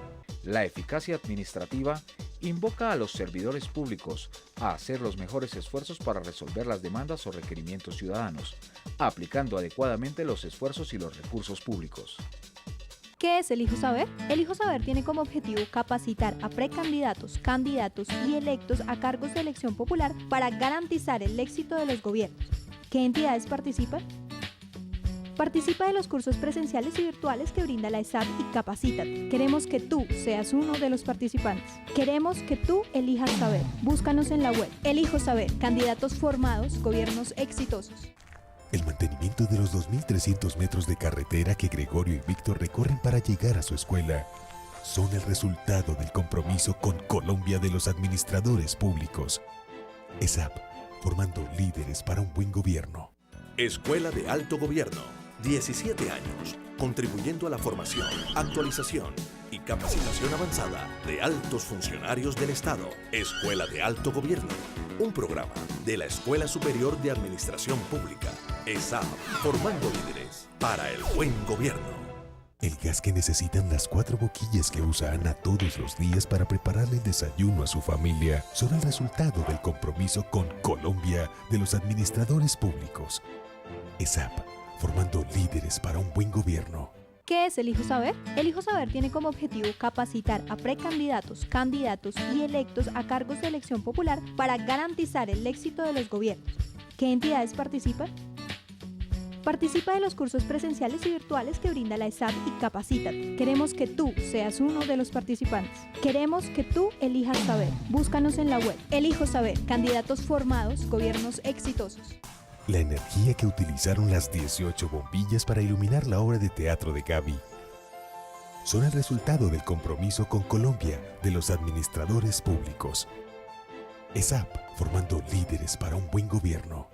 La eficacia administrativa invoca a los servidores públicos a hacer los mejores esfuerzos para resolver las demandas o requerimientos ciudadanos, aplicando adecuadamente los esfuerzos y los recursos públicos. ¿Qué es Elijo Saber? Elijo Saber tiene como objetivo capacitar a precandidatos, candidatos y electos a cargos de elección popular para garantizar el éxito de los gobiernos. ¿Qué entidades participan? Participa de los cursos presenciales y virtuales que brinda la ESAP y Capacítate. Queremos que tú seas uno de los participantes. Queremos que tú elijas saber. Búscanos en la web. Elijo Saber. Candidatos formados, gobiernos exitosos. El mantenimiento de los 2.300 metros de carretera que Gregorio y Víctor recorren para llegar a su escuela son el resultado del compromiso con Colombia de los administradores públicos. ESAP, formando líderes para un buen gobierno. Escuela de Alto Gobierno, 17 años, contribuyendo a la formación, actualización y capacitación avanzada de altos funcionarios del Estado. Escuela de Alto Gobierno, un programa de la Escuela Superior de Administración Pública. ESAP, formando líderes para el buen gobierno. El gas que necesitan las 4 boquillas que usa Ana todos los días para prepararle el desayuno a su familia son el resultado del compromiso con Colombia de los administradores públicos. ESAP, formando líderes para un buen gobierno. ¿Qué es Elijo Saber? Elijo Saber tiene como objetivo capacitar a precandidatos, candidatos y electos a cargos de elección popular para garantizar el éxito de los gobiernos. ¿Qué entidades participan? Participa de los cursos presenciales y virtuales que brinda la ESAP y Capacítate. Queremos que tú seas uno de los participantes. Queremos que tú elijas saber. Búscanos en la web. Elijo Saber. Candidatos formados, gobiernos exitosos. La energía que utilizaron las 18 bombillas para iluminar la obra de teatro de Gaby son el resultado del compromiso con Colombia de los administradores públicos. ESAP, formando líderes para un buen gobierno.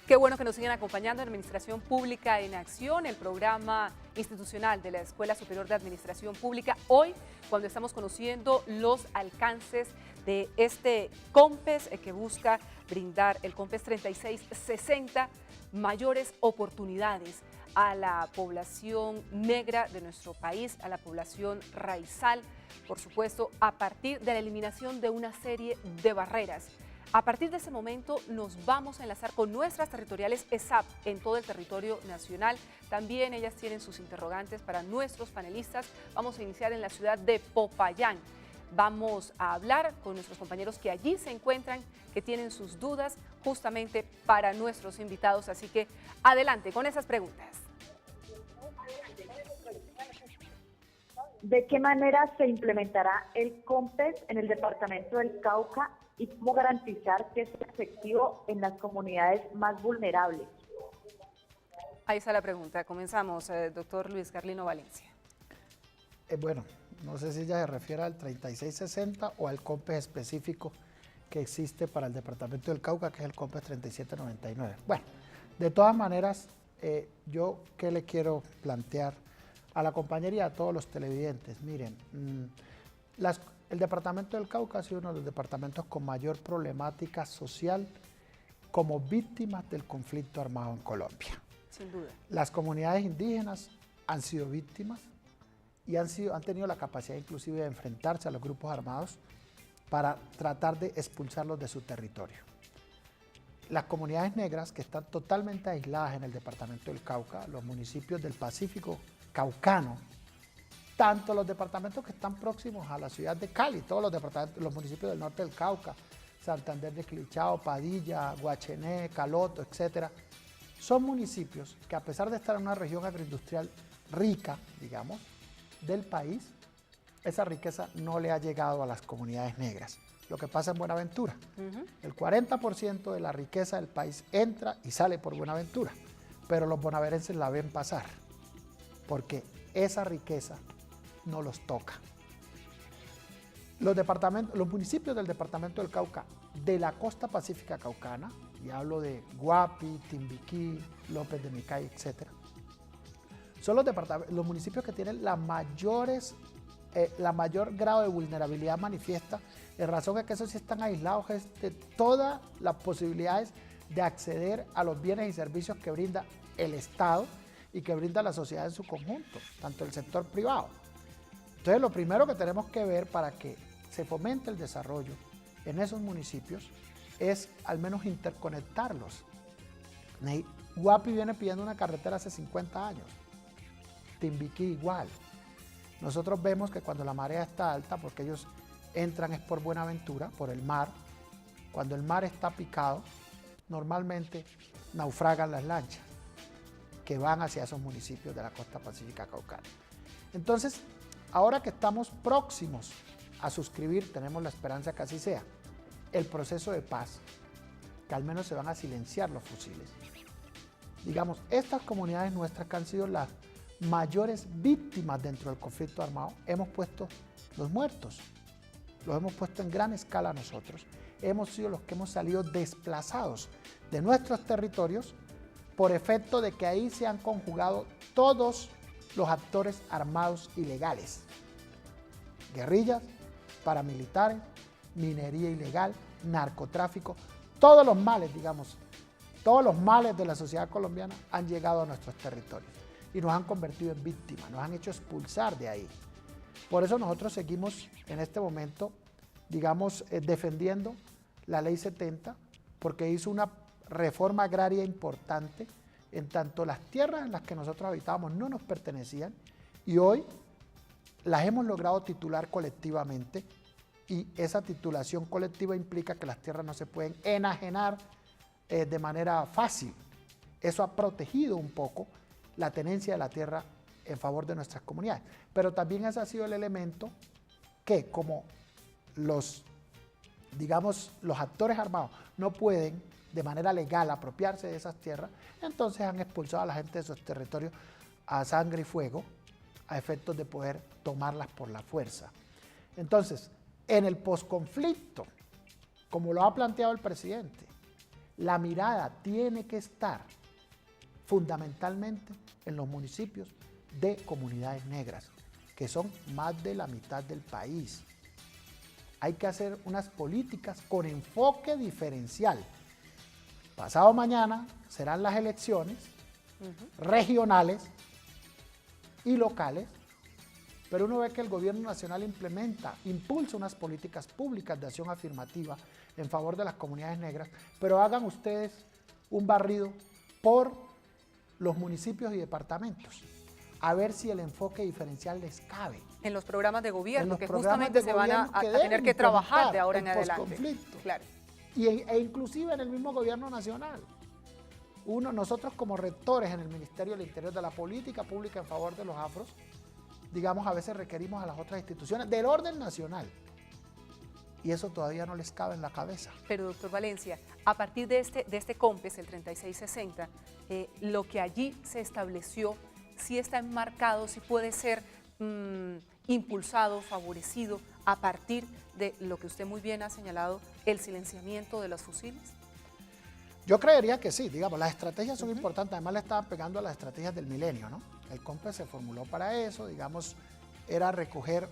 Qué bueno que nos siguen acompañando en Administración Pública en Acción, el programa institucional de la Escuela Superior de Administración Pública. Hoy, cuando estamos conociendo los alcances de este COMPES que busca brindar el COMPES 3660, mayores oportunidades a la población negra de nuestro país, a la población raizal, por supuesto, a partir de la eliminación de una serie de barreras. A partir de ese momento nos vamos a enlazar con nuestras territoriales ESAP en todo el territorio nacional. También ellas tienen sus interrogantes para nuestros panelistas. Vamos a iniciar en la ciudad de Popayán. Vamos a hablar con nuestros compañeros que allí se encuentran, que tienen sus dudas justamente para nuestros invitados. Así que adelante con esas preguntas. ¿De qué manera se implementará el COMPES en el departamento del Cauca y cómo garantizar que sea efectivo en las comunidades más vulnerables? Ahí está la pregunta. Comenzamos, doctor Luis Carlino Valencia. Bueno, no sé si ella se refiere al 3660 o al COMPES específico que existe para el departamento del Cauca, que es el COMPES 3799. Bueno, de todas maneras, yo qué le quiero plantear a la compañera y a todos los televidentes. Miren, el departamento del Cauca ha sido uno de los departamentos con mayor problemática social como víctimas del conflicto armado en Colombia. Sin duda. Las comunidades indígenas han sido víctimas y han tenido la capacidad inclusive de enfrentarse a los grupos armados para tratar de expulsarlos de su territorio. Las comunidades negras que están totalmente aisladas en el departamento del Cauca, los municipios del Pacífico caucano, tanto los departamentos que están próximos a la ciudad de Cali, todos los municipios del norte del Cauca, Santander de Clichao, Padilla, Guachené, Caloto, etc., son municipios que a pesar de estar en una región agroindustrial rica, digamos, del país, esa riqueza no le ha llegado a las comunidades negras. Lo que pasa en Buenaventura, el 40% de la riqueza del país entra y sale por Buenaventura, pero los bonaverenses la ven pasar, porque esa riqueza no los toca. Los municipios del departamento del Cauca, de la costa pacífica caucana, y hablo de Guapi, Timbiquí, López de Micay, etc., son los municipios que tienen la mayor grado de vulnerabilidad manifiesta, en razón de que esos sí están aislados de todas las posibilidades de acceder a los bienes y servicios que brinda el Estado y que brinda la sociedad en su conjunto, tanto el sector privado. Entonces, lo primero que tenemos que ver para que se fomente el desarrollo en esos municipios es al menos interconectarlos. Guapi viene pidiendo una carretera hace 50 años, Timbiquí igual. Nosotros vemos que cuando la marea está alta, porque ellos entran es por Buenaventura, por el mar, cuando el mar está picado, normalmente naufragan las lanchas que van hacia esos municipios de la costa pacífica caucana. Entonces, ahora que estamos próximos a suscribir, tenemos la esperanza que así sea, el proceso de paz, que al menos se van a silenciar los fusiles. Digamos, estas comunidades nuestras que han sido las mayores víctimas dentro del conflicto armado, hemos puesto los muertos, los hemos puesto en gran escala nosotros, hemos sido los que hemos salido desplazados de nuestros territorios por efecto de que ahí se han conjugado todos los actores armados ilegales, guerrillas, paramilitares, minería ilegal, narcotráfico, todos los males, digamos, todos los males de la sociedad colombiana han llegado a nuestros territorios y nos han convertido en víctimas, nos han hecho expulsar de ahí. Por eso nosotros seguimos en este momento, digamos, defendiendo la Ley 70, porque hizo una reforma agraria importante, en tanto las tierras en las que nosotros habitábamos no nos pertenecían y hoy las hemos logrado titular colectivamente, y esa titulación colectiva implica que las tierras no se pueden enajenar de manera fácil. Eso ha protegido un poco la tenencia de la tierra en favor de nuestras comunidades. Pero también ese ha sido el elemento que, como los actores armados no pueden de manera legal apropiarse de esas tierras, entonces han expulsado a la gente de esos territorios a sangre y fuego, a efectos de poder tomarlas por la fuerza. Entonces, en el posconflicto, como lo ha planteado el presidente, la mirada tiene que estar fundamentalmente en los municipios de comunidades negras, que son más de la mitad del país. Hay que hacer unas políticas con enfoque diferencial. Pasado mañana serán las elecciones regionales y locales, pero uno ve que el gobierno nacional impulsa unas políticas públicas de acción afirmativa en favor de las comunidades negras, pero hagan ustedes un barrido por los municipios y departamentos, a ver si el enfoque diferencial les cabe. En los programas de gobierno, que justamente se van a tener que trabajar de ahora en adelante. Claro. E inclusive en el mismo gobierno nacional. Nosotros como rectores en el Ministerio del Interior de la Política Pública en favor de los afros, digamos, a veces requerimos a las otras instituciones del orden nacional. Y eso todavía no les cabe en la cabeza. Pero, doctor Valencia, a partir de este COMPES, el 3660, lo que allí se estableció, sí está enmarcado, sí puede ser impulsado, favorecido, a partir de lo que usted muy bien ha señalado, el silenciamiento de los fusiles. Yo creería que sí, digamos, las estrategias son importantes, además le estaban pegando a las estrategias del milenio, ¿no? El COMPES se formuló para eso, digamos, era recoger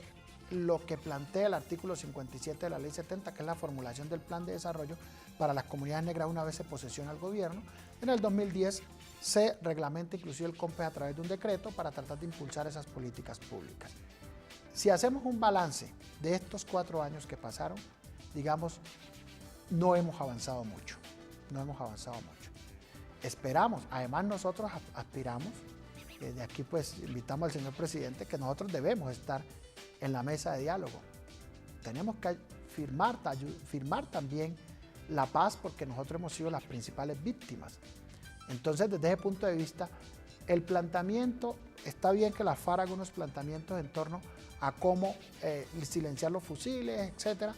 lo que plantea el artículo 57 de la Ley 70, que es la formulación del plan de desarrollo para las comunidades negras una vez se posesiona el gobierno. En el 2010 se reglamenta inclusive el COMPES a través de un decreto para tratar de impulsar esas políticas públicas. Si hacemos un balance de estos 4 años que pasaron, digamos, no hemos avanzado mucho, Esperamos, además nosotros aspiramos, de aquí pues invitamos al señor presidente que nosotros debemos estar en la mesa de diálogo. Tenemos que firmar también la paz porque nosotros hemos sido las principales víctimas. Entonces, desde ese punto de vista, el planteamiento, está bien que la FARC haga unos planteamientos en torno a cómo silenciar los fusiles, etcétera,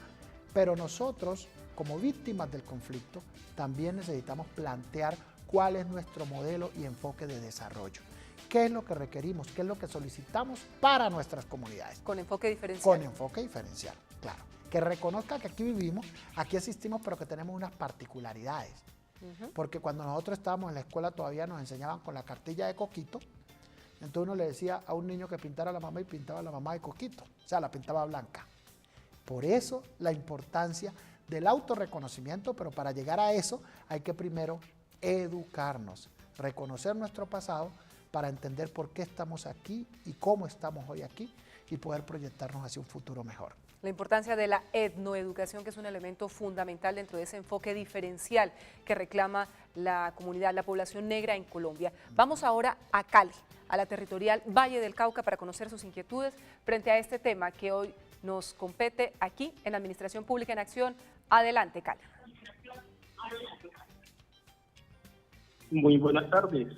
pero nosotros, como víctimas del conflicto, también necesitamos plantear cuál es nuestro modelo y enfoque de desarrollo. ¿Qué es lo que requerimos? ¿Qué es lo que solicitamos para nuestras comunidades? Con enfoque diferencial. Con enfoque diferencial, claro. Que reconozca que aquí vivimos, aquí existimos, pero que tenemos unas particularidades. Porque cuando nosotros estábamos en la escuela todavía nos enseñaban con la cartilla de coquito, entonces uno le decía a un niño que pintara a la mamá y pintaba a la mamá de coquito, o sea, la pintaba blanca. Por eso la importancia del autorreconocimiento, pero para llegar a eso hay que primero educarnos, reconocer nuestro pasado para entender por qué estamos aquí y cómo estamos hoy aquí y poder proyectarnos hacia un futuro mejor. La importancia de la etnoeducación, que es un elemento fundamental dentro de ese enfoque diferencial que reclama la comunidad, la población negra en Colombia. Vamos ahora a Cali, a la territorial Valle del Cauca, para conocer sus inquietudes frente a este tema que hoy nos compete aquí en Administración Pública en Acción. Adelante, Cali. Muy buenas tardes.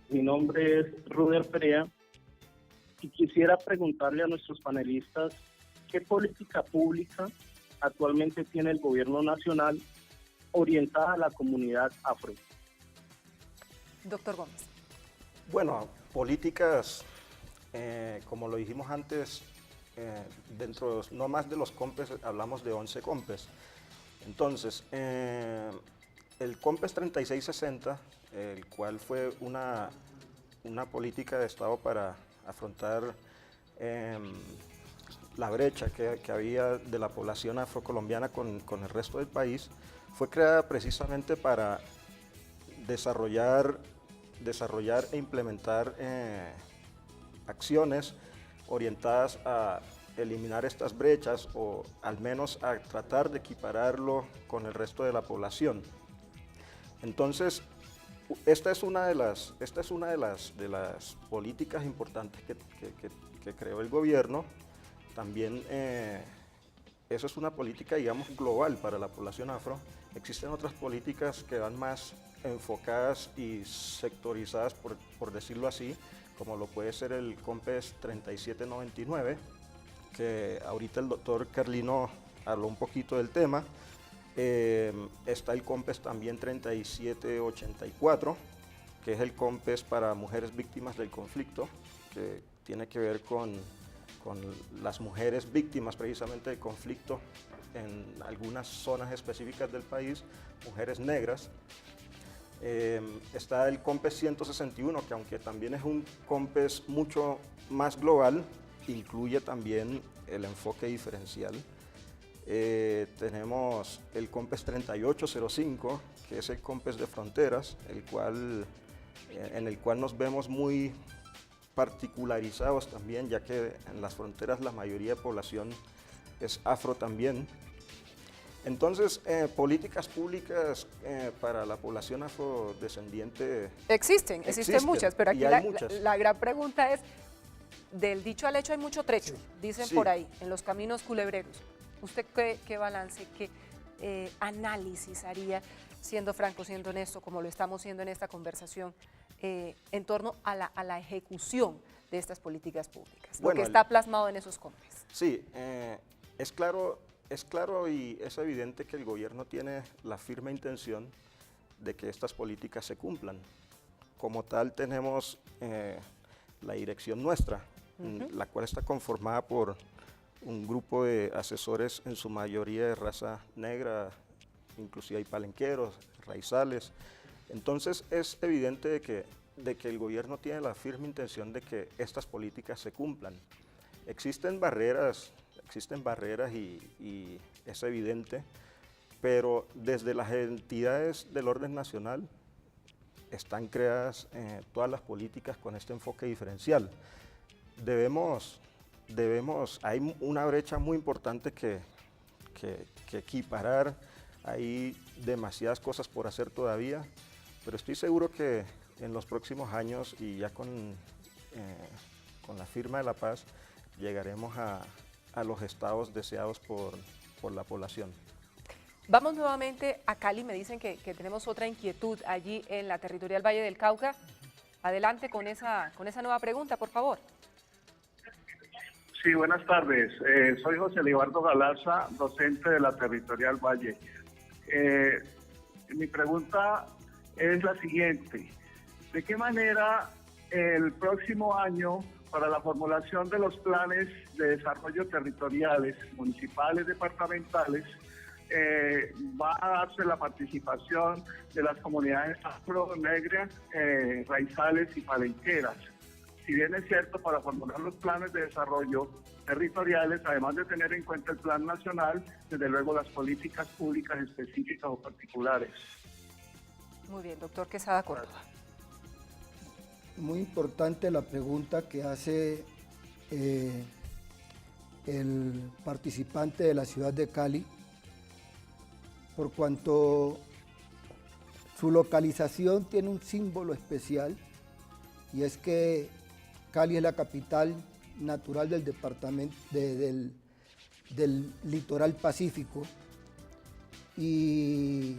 Mi nombre es Ruder Perea y quisiera preguntarle a nuestros panelistas qué política pública actualmente tiene el gobierno nacional orientada a la comunidad afro. Doctor Gómez. Bueno, políticas, como lo dijimos antes, dentro no más de los COMPES, hablamos de 11 COMPES. Entonces, el COMPES 3660, el cual fue una política de Estado para afrontar la brecha que había de la población afrocolombiana con el resto del país, fue creada precisamente para desarrollar e implementar acciones orientadas a eliminar estas brechas o al menos a tratar de equipararlo con el resto de la población. Entonces, esta es una de las políticas importantes que creó el gobierno. También eso es una política, digamos, global para la población afro. Existen otras políticas que van más enfocadas y sectorizadas, por decirlo así, como lo puede ser el COMPES 3799, que ahorita el doctor Carlino habló un poquito del tema. Está el COMPES también 3784, que es el COMPES para mujeres víctimas del conflicto, que tiene que ver con las mujeres víctimas precisamente del conflicto en algunas zonas específicas del país, mujeres negras. Está el COMPES 161, que aunque también es un COMPES mucho más global, incluye también el enfoque diferencial. Tenemos el COMPES 3805, que es el COMPES de fronteras, en el cual nos vemos muy particularizados también, ya que en las fronteras la mayoría de población es afro también. Entonces, políticas públicas para la población afrodescendiente existen muchas, pero aquí muchas. La gran pregunta es, del dicho al hecho hay mucho trecho, dicen Sí. por ahí, en los caminos culebreros. ¿Usted qué balance, qué análisis haría, siendo franco, siendo honesto, como lo estamos siendo en esta conversación, en torno a la ejecución de estas políticas públicas, Bueno, lo que está plasmado en esos COMPES? Sí, es claro y es evidente que el gobierno tiene la firme intención de que estas políticas se cumplan. Como tal, tenemos la dirección nuestra, la cual está conformada por un grupo de asesores, en su mayoría de raza negra, inclusive hay palenqueros, raizales. Entonces es evidente que de que el gobierno tiene la firme intención de que estas políticas se cumplan. Existen barreras y es evidente, pero desde las entidades del orden nacional están creadas todas las políticas con este enfoque diferencial. Hay una brecha muy importante que equiparar, hay demasiadas cosas por hacer todavía, pero estoy seguro que en los próximos años y ya con la firma de la paz llegaremos a los estados deseados por la población. Vamos nuevamente a Cali, me dicen que tenemos otra inquietud allí en la territorial Valle del Cauca. Adelante con esa nueva pregunta, por favor. Sí, buenas tardes. Soy José Libardo Galaza, docente de la territorial Valle. Mi pregunta es la siguiente. ¿De qué manera el próximo año, para la formulación de los planes de desarrollo territoriales, municipales, departamentales, va a darse la participación de las comunidades afro, negras, raizales y palenqueras? Si bien es cierto, para formular los planes de desarrollo territoriales, además de tener en cuenta el plan nacional, desde luego las políticas públicas específicas o particulares. Muy bien, doctor Quesada Córdoba. Muy importante la pregunta que hace el participante de la ciudad de Cali, por cuanto su localización tiene un símbolo especial, y es que Cali es la capital natural del departamento del litoral pacífico, y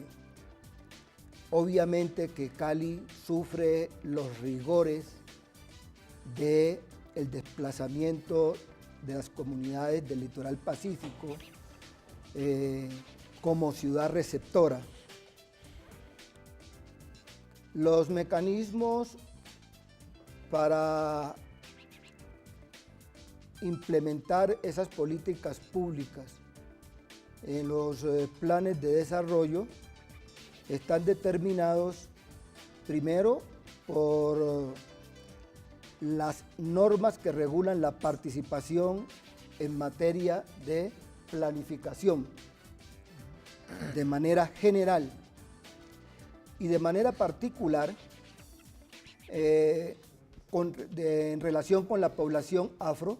obviamente que Cali sufre los rigores del desplazamiento de las comunidades del litoral pacífico como ciudad receptora. Los mecanismos para implementar esas políticas públicas en los planes de desarrollo están determinados primero por las normas que regulan la participación en materia de planificación de manera general y de manera particular en relación con la población afro.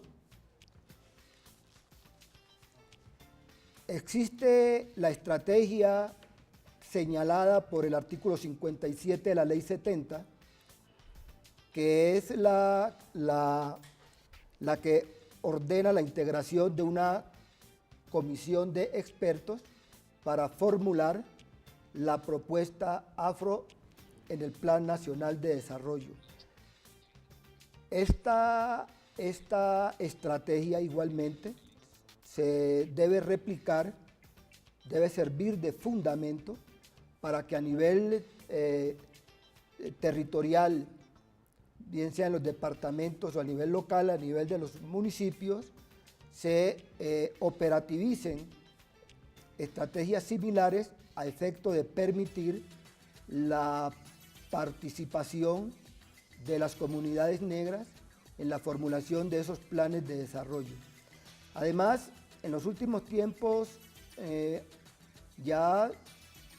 Existe la estrategia señalada por el artículo 57 de la Ley 70, que es la que ordena la integración de una comisión de expertos para formular la propuesta afro en el Plan Nacional de Desarrollo. Esta estrategia igualmente se debe replicar, debe servir de fundamento para que a nivel territorial, bien sea en los departamentos o a nivel local, a nivel de los municipios, se operativicen estrategias similares a efecto de permitir la participación de las comunidades negras en la formulación de esos planes de desarrollo. Además, en los últimos tiempos ya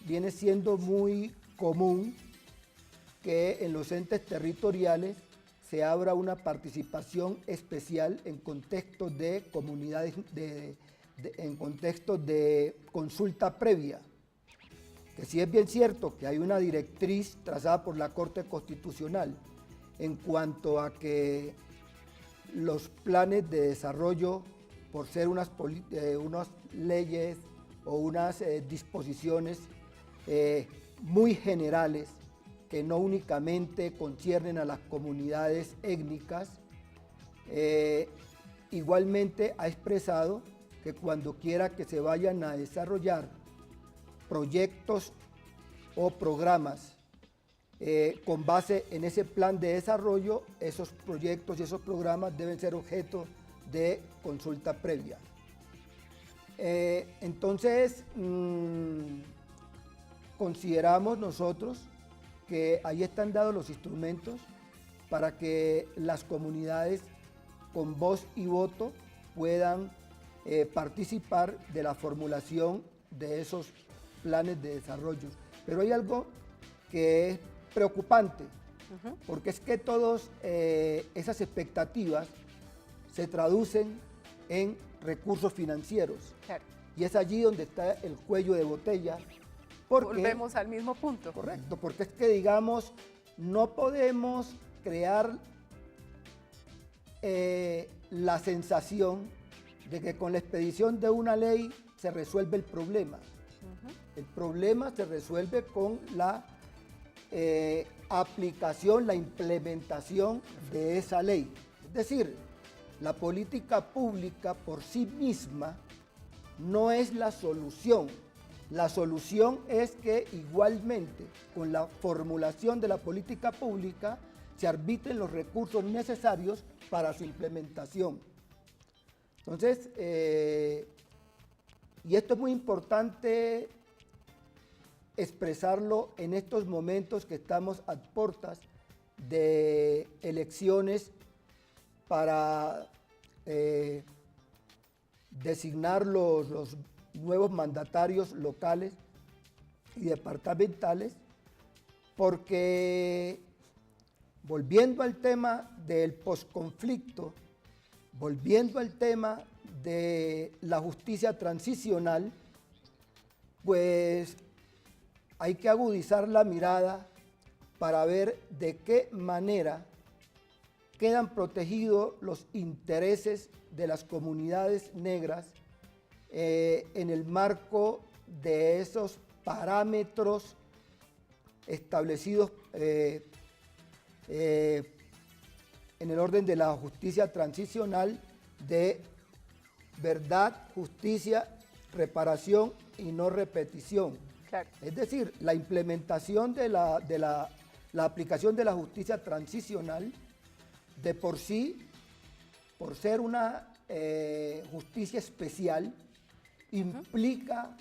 viene siendo muy común que en los entes territoriales se abra una participación especial en contextos de comunidades, en contextos de consulta previa, que sí es bien cierto que hay una directriz trazada por la Corte Constitucional en cuanto a que los planes de desarrollo, por ser unas leyes o unas disposiciones muy generales que no únicamente conciernen a las comunidades étnicas, igualmente ha expresado que cuando quiera que se vayan a desarrollar proyectos o programas con base en ese plan de desarrollo, esos proyectos y esos programas deben ser objeto de consulta previa. Entonces, consideramos nosotros que ahí están dados los instrumentos para que las comunidades con voz y voto puedan participar de la formulación de esos planes de desarrollo. Pero hay algo que es preocupante, porque es que todas esas expectativas se traducen en recursos financieros. Claro. Y es allí donde está el cuello de botella. Porque, volvemos al mismo punto. Correcto, porque es que, digamos, no podemos crear la sensación de que con la expedición de una ley se resuelve el problema. El problema se resuelve con la aplicación, la implementación de esa ley. Es decir, la política pública por sí misma no es la solución. La solución es que igualmente con la formulación de la política pública se arbitren los recursos necesarios para su implementación. Entonces, y esto es muy importante expresarlo en estos momentos que estamos a puertas de elecciones para designar los nuevos mandatarios locales y departamentales, porque volviendo al tema del posconflicto, volviendo al tema de la justicia transicional, pues hay que agudizar la mirada para ver de qué manera quedan protegidos los intereses de las comunidades negras en el marco de esos parámetros establecidos en el orden de la justicia transicional de verdad, justicia, reparación y no repetición. Claro. Es decir, la implementación de la aplicación de la justicia transicional de por sí, por ser una justicia especial, implica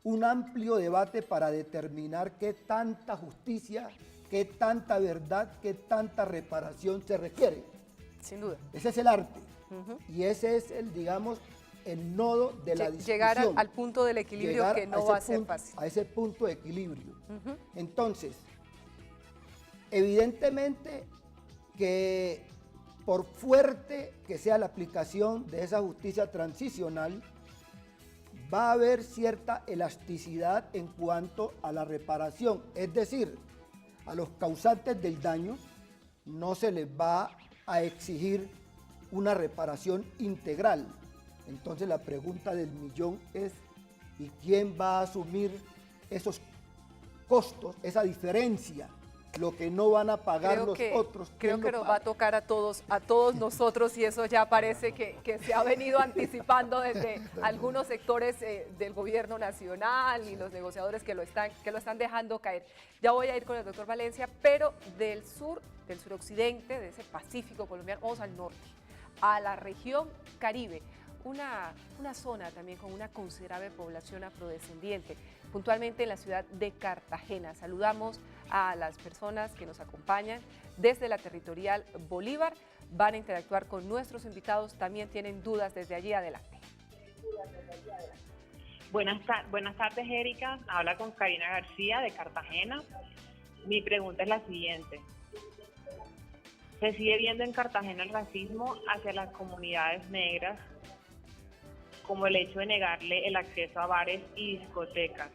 un amplio debate para determinar qué tanta justicia, qué tanta verdad, qué tanta reparación se requiere. Sin duda. Ese es el arte. Y ese es el, digamos, el nodo de la discusión. Llegar al punto del equilibrio que no va a ser fácil. A ese punto de equilibrio. Entonces, evidentemente que por fuerte que sea la aplicación de esa justicia transicional, va a haber cierta elasticidad en cuanto a la reparación. Es decir, a los causantes del daño no se les va a exigir una reparación integral. Entonces la pregunta del millón es, ¿y quién va a asumir esos costos, esa diferencia? Lo que no van a pagar los otros. Creo que nos va a tocar a todos nosotros, y eso ya parece que se ha venido anticipando desde algunos sectores del gobierno nacional y los negociadores que lo están dejando caer. Ya voy a ir con el doctor Valencia, pero del suroccidente, de ese Pacífico colombiano, vamos al norte, a la región Caribe. Una zona también con una considerable población afrodescendiente, puntualmente en la ciudad de Cartagena. Saludamos a las personas que nos acompañan desde la territorial Bolívar. Van a interactuar con nuestros invitados, también tienen dudas desde allí. Adelante. Buenas tardes, Erika. Habla con Karina García de Cartagena. Mi pregunta es la siguiente. ¿Se sigue viendo en Cartagena el racismo hacia las comunidades negras, como el hecho de negarle el acceso a bares y discotecas?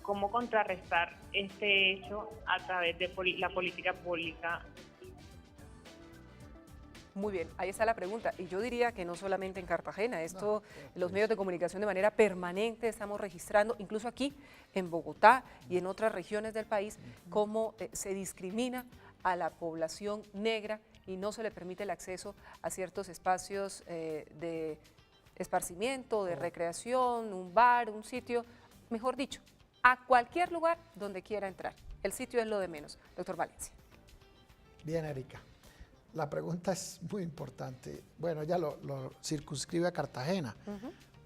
¿Cómo contrarrestar este hecho a través de la política pública? Muy bien, ahí está la pregunta. Y yo diría que no solamente en Cartagena, esto los medios de comunicación de manera permanente estamos registrando, incluso aquí en Bogotá y en otras regiones del país, cómo se discrimina a la población negra y no se le permite el acceso a ciertos espacios de esparcimiento, de recreación, un bar, un sitio, mejor dicho, a cualquier lugar donde quiera entrar. El sitio es lo de menos. Doctor Valencia. Bien, Erika. La pregunta es muy importante. Bueno, ya lo circunscribe a Cartagena,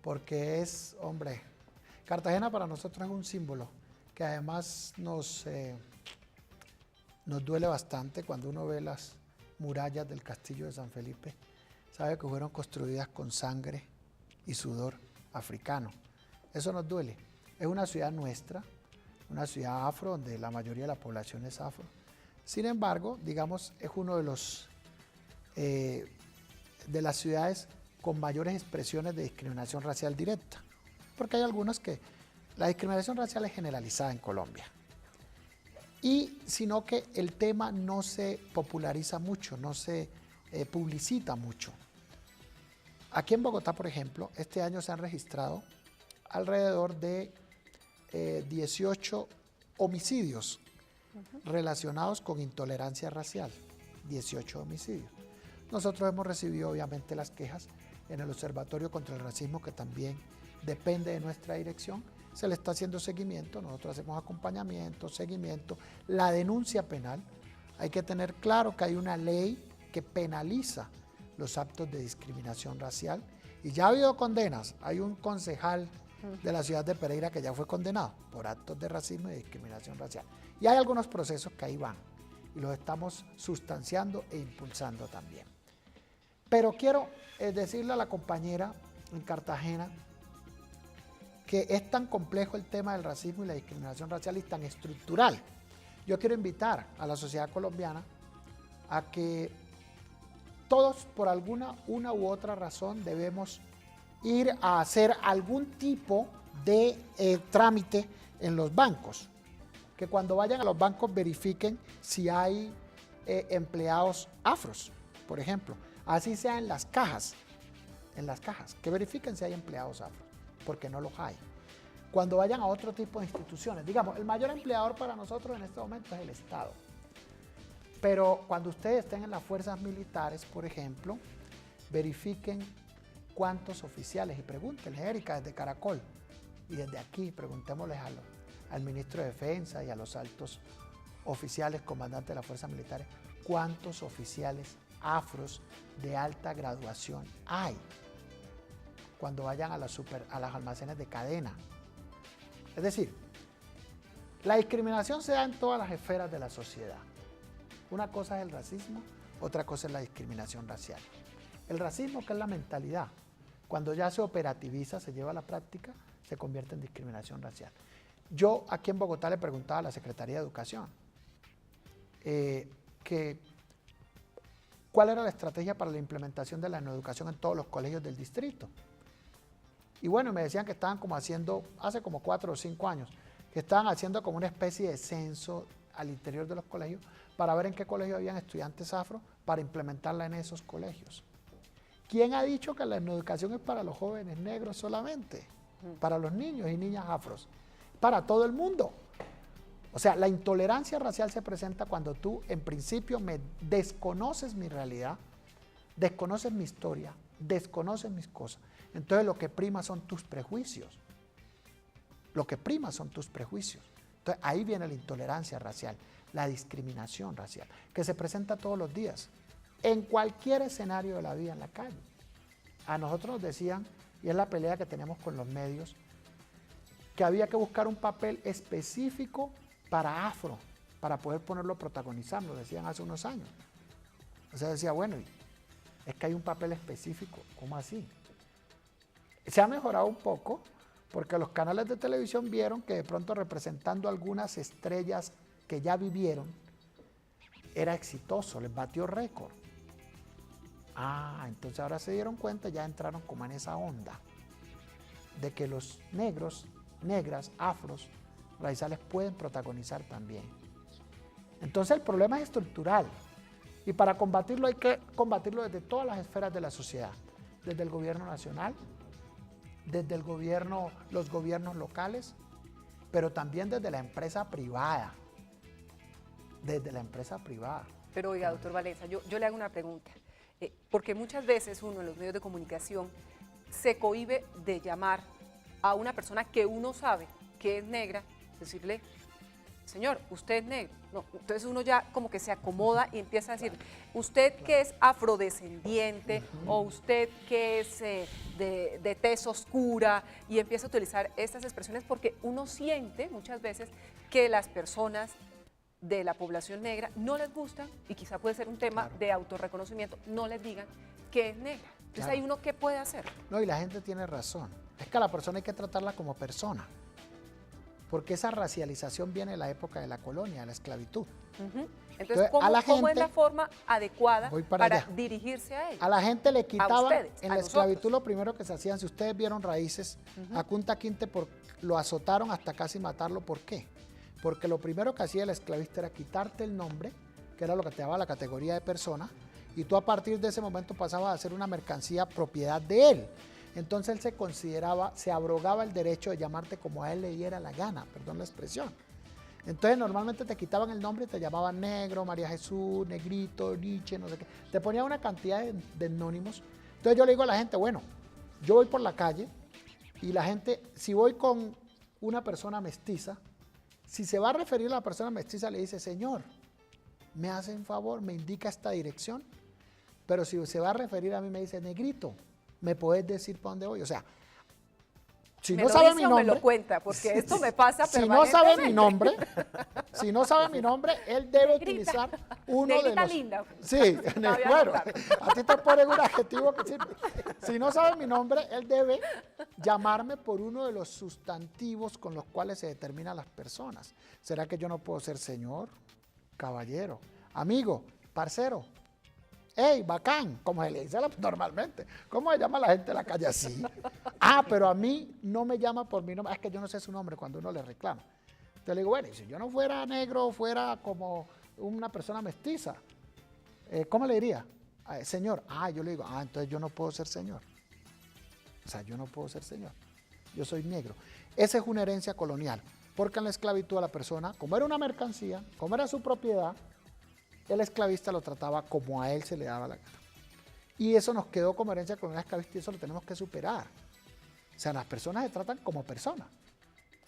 porque es, hombre, Cartagena para nosotros es un símbolo que además nos nos duele bastante cuando uno ve las murallas del castillo de San Felipe, sabe que fueron construidas con sangre y sudor africano. Eso nos duele. Es una ciudad nuestra, una ciudad afro, donde la mayoría de la población es afro. Sin embargo, digamos, es uno de los de las ciudades con mayores expresiones de discriminación racial directa, porque hay algunas que la discriminación racial es generalizada en Colombia, y sino que el tema no se populariza mucho, no se publicita mucho. Aquí en Bogotá, por ejemplo, este año se han registrado alrededor de 18 homicidios relacionados con intolerancia racial, 18 homicidios. Nosotros hemos recibido obviamente las quejas en el Observatorio contra el Racismo, que también depende de nuestra dirección. Se le está haciendo seguimiento, nosotros hacemos acompañamiento, seguimiento, la denuncia penal. Hay que tener claro que hay una ley que penaliza los actos de discriminación racial y ya ha habido condenas. Hay un concejal de la ciudad de Pereira que ya fue condenado por actos de racismo y discriminación racial. Y hay algunos procesos que ahí van y los estamos sustanciando e impulsando también. Pero quiero decirle a la compañera en Cartagena que es tan complejo el tema del racismo y la discriminación racial y tan estructural. Yo quiero invitar a la sociedad colombiana a que todos, por una u otra razón, debemos ir a hacer algún tipo de trámite en los bancos. Que cuando vayan a los bancos verifiquen si hay empleados afros, por ejemplo. Así sea en las cajas, que verifiquen si hay empleados afros, porque no los hay. Cuando vayan a otro tipo de instituciones, digamos, el mayor empleador para nosotros en este momento es el Estado. Pero cuando ustedes estén en las fuerzas militares, por ejemplo, verifiquen cuántos oficiales y pregúntenles, Erika, desde Caracol, y desde aquí preguntémosles al ministro de Defensa y a los altos oficiales, comandantes de las fuerzas militares, cuántos oficiales afros de alta graduación hay cuando vayan a las almacenes de cadena. Es decir, la discriminación se da en todas las esferas de la sociedad. Una cosa es el racismo, otra cosa es la discriminación racial. El racismo, que es la mentalidad, cuando ya se operativiza, se lleva a la práctica, se convierte en discriminación racial. Yo aquí en Bogotá le preguntaba a la Secretaría de Educación cuál era la estrategia para la implementación de la educación en todos los colegios del distrito. Y bueno, me decían que estaban como haciendo, hace como 4 o 5 años, que estaban haciendo como una especie de censo al interior de los colegios para ver en qué colegio habían estudiantes afro para implementarla en esos colegios. ¿Quién ha dicho que la educación es para los jóvenes negros solamente? Para los niños y niñas afros. Para todo el mundo. O sea, la intolerancia racial se presenta cuando tú, en principio, me desconoces mi realidad, desconoces mi historia, desconoces mis cosas. Entonces lo que prima son tus prejuicios. Lo que prima son tus prejuicios. Entonces ahí viene la intolerancia racial, la discriminación racial, que se presenta todos los días, en cualquier escenario de la vida, en la calle. A nosotros nos decían, y es la pelea que tenemos con los medios, que había que buscar un papel específico para afro, para poder ponerlo a protagonizar, lo decían hace unos años. O sea, decía, bueno, es que hay un papel específico, ¿cómo así? Se ha mejorado un poco, porque los canales de televisión vieron que de pronto representando algunas estrellas que ya vivieron, era exitoso, les batió récord. Ah, entonces ahora se dieron cuenta, ya entraron como en esa onda, de que los negros, negras, afros, raizales pueden protagonizar también. Entonces el problema es estructural y para combatirlo hay que combatirlo desde todas las esferas de la sociedad, desde el gobierno nacional, desde los gobiernos locales, pero también desde la empresa privada, Pero oiga, doctor Valenza, yo le hago una pregunta, porque muchas veces uno en los medios de comunicación se cohíbe de llamar a una persona que uno sabe que es negra, decirle, señor, usted es negro. No, entonces uno ya como que se acomoda y empieza a decir, usted que es afrodescendiente o usted que es de tez oscura, y empieza a utilizar estas expresiones porque uno siente muchas veces que las personas de la población negra no les gustan, y quizá puede ser un tema de autorreconocimiento, no les digan que es negra. Entonces, ¿hay uno qué puede hacer? No, y la gente tiene razón. Es que a la persona hay que tratarla como persona. Porque esa racialización viene de la época de la colonia, de la esclavitud. Entonces, ¿cómo es la forma adecuada para dirigirse a ella? A la gente le quitaban, ustedes, en la esclavitud lo primero que se hacían, si ustedes vieron Raíces, a Kunta Kinte lo azotaron hasta casi matarlo. ¿Por qué? Porque lo primero que hacía el esclavista era quitarte el nombre, que era lo que te daba la categoría de persona, y tú a partir de ese momento pasabas a ser una mercancía propiedad de él. Entonces él se consideraba, se abrogaba el derecho de llamarte como a él le diera la gana, perdón la expresión. Entonces normalmente te quitaban el nombre y te llamaban negro, María Jesús, negrito, Nietzsche, no sé qué. Te ponían una cantidad de anónimos. Entonces yo le digo a la gente, bueno, yo voy por la calle y la gente, si voy con una persona mestiza, si se va a referir a la persona mestiza, le dice, señor, me hace un favor, me indica esta dirección. Pero si se va a referir a mí, me dice, negrito, ¿me puedes decir para dónde voy? O sea, si no sabe mi nombre, me lo cuenta, porque esto me pasa si no sabe mi nombre, él debe utilizar uno de los... linda. Sí, bueno, a ti te ponen un adjetivo que sirve. Si no sabe mi nombre, él debe llamarme por uno de los sustantivos con los cuales se determinan las personas. ¿Será que yo no puedo ser señor, caballero, amigo, parcero? ¡Ey, bacán! Como se le dice normalmente. ¿Cómo se llama la gente en la calle así? Ah, pero a mí no me llama por mi nombre. Es que yo no sé su nombre cuando uno le reclama. Entonces le digo, bueno, si yo no fuera negro, fuera como una persona mestiza, ¿cómo le diría? Señor. Ah, yo le digo, entonces yo no puedo ser señor. O sea, yo no puedo ser señor. Yo soy negro. Esa es una herencia colonial. Porque en la esclavitud a la persona, como era una mercancía, como era su propiedad, el esclavista lo trataba como a él se le daba la gana. Y eso nos quedó como herencia colonial esclavista y eso lo tenemos que superar. O sea, las personas se tratan como personas.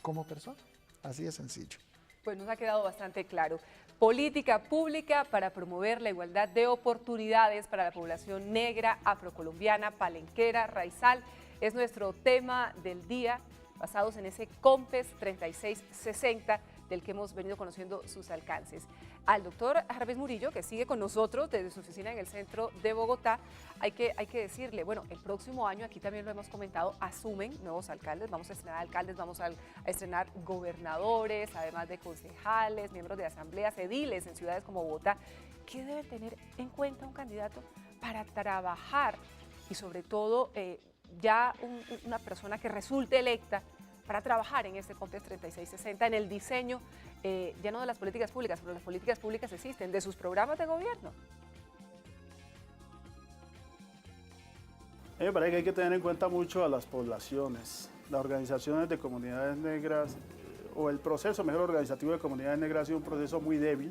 Como personas. Así de sencillo. Pues nos ha quedado bastante claro. Política pública para promover la igualdad de oportunidades para la población negra, afrocolombiana, palenquera, raizal. Es nuestro tema del día, basados en ese COMPES 3660, del que hemos venido conociendo sus alcances. Al doctor Jarvis Murillo, que sigue con nosotros desde su oficina en el centro de Bogotá, hay que decirle, bueno, el próximo año, aquí también lo hemos comentado, asumen nuevos alcaldes, vamos a estrenar alcaldes, vamos a estrenar gobernadores, además de concejales, miembros de asambleas, ediles en ciudades como Bogotá. ¿Qué debe tener en cuenta un candidato para trabajar y sobre todo ya una persona que resulte electa para trabajar en este COMPES 3660, en el diseño, ya no de las políticas públicas, pero las políticas públicas existen, de sus programas de gobierno? Me parece que hay que tener en cuenta mucho a las poblaciones, las organizaciones de comunidades negras, o el proceso mejor organizativo de comunidades negras ha sido un proceso muy débil.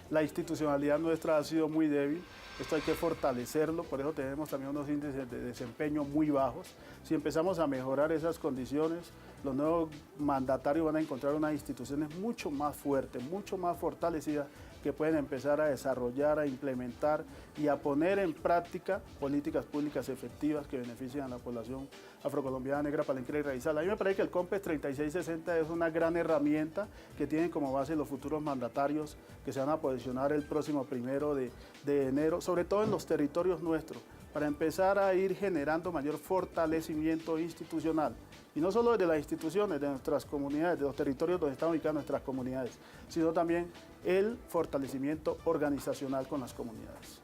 La institucionalidad nuestra ha sido muy débil, esto hay que fortalecerlo, por eso tenemos también unos índices de desempeño muy bajos. Si empezamos a mejorar esas condiciones, los nuevos mandatarios van a encontrar unas instituciones mucho más fuertes, mucho más fortalecidas, que pueden empezar a desarrollar, a implementar y a poner en práctica políticas públicas efectivas que beneficien a la población afrocolombiana, negra, palenquera y raizal. A mí me parece que el COMPES 3660 es una gran herramienta que tienen como base los futuros mandatarios que se van a posicionar el próximo 1 de enero, sobre todo en los territorios nuestros, para empezar a ir generando mayor fortalecimiento institucional. Y no solo desde las instituciones, de nuestras comunidades, de los territorios donde están ubicadas nuestras comunidades, sino también el fortalecimiento organizacional con las comunidades.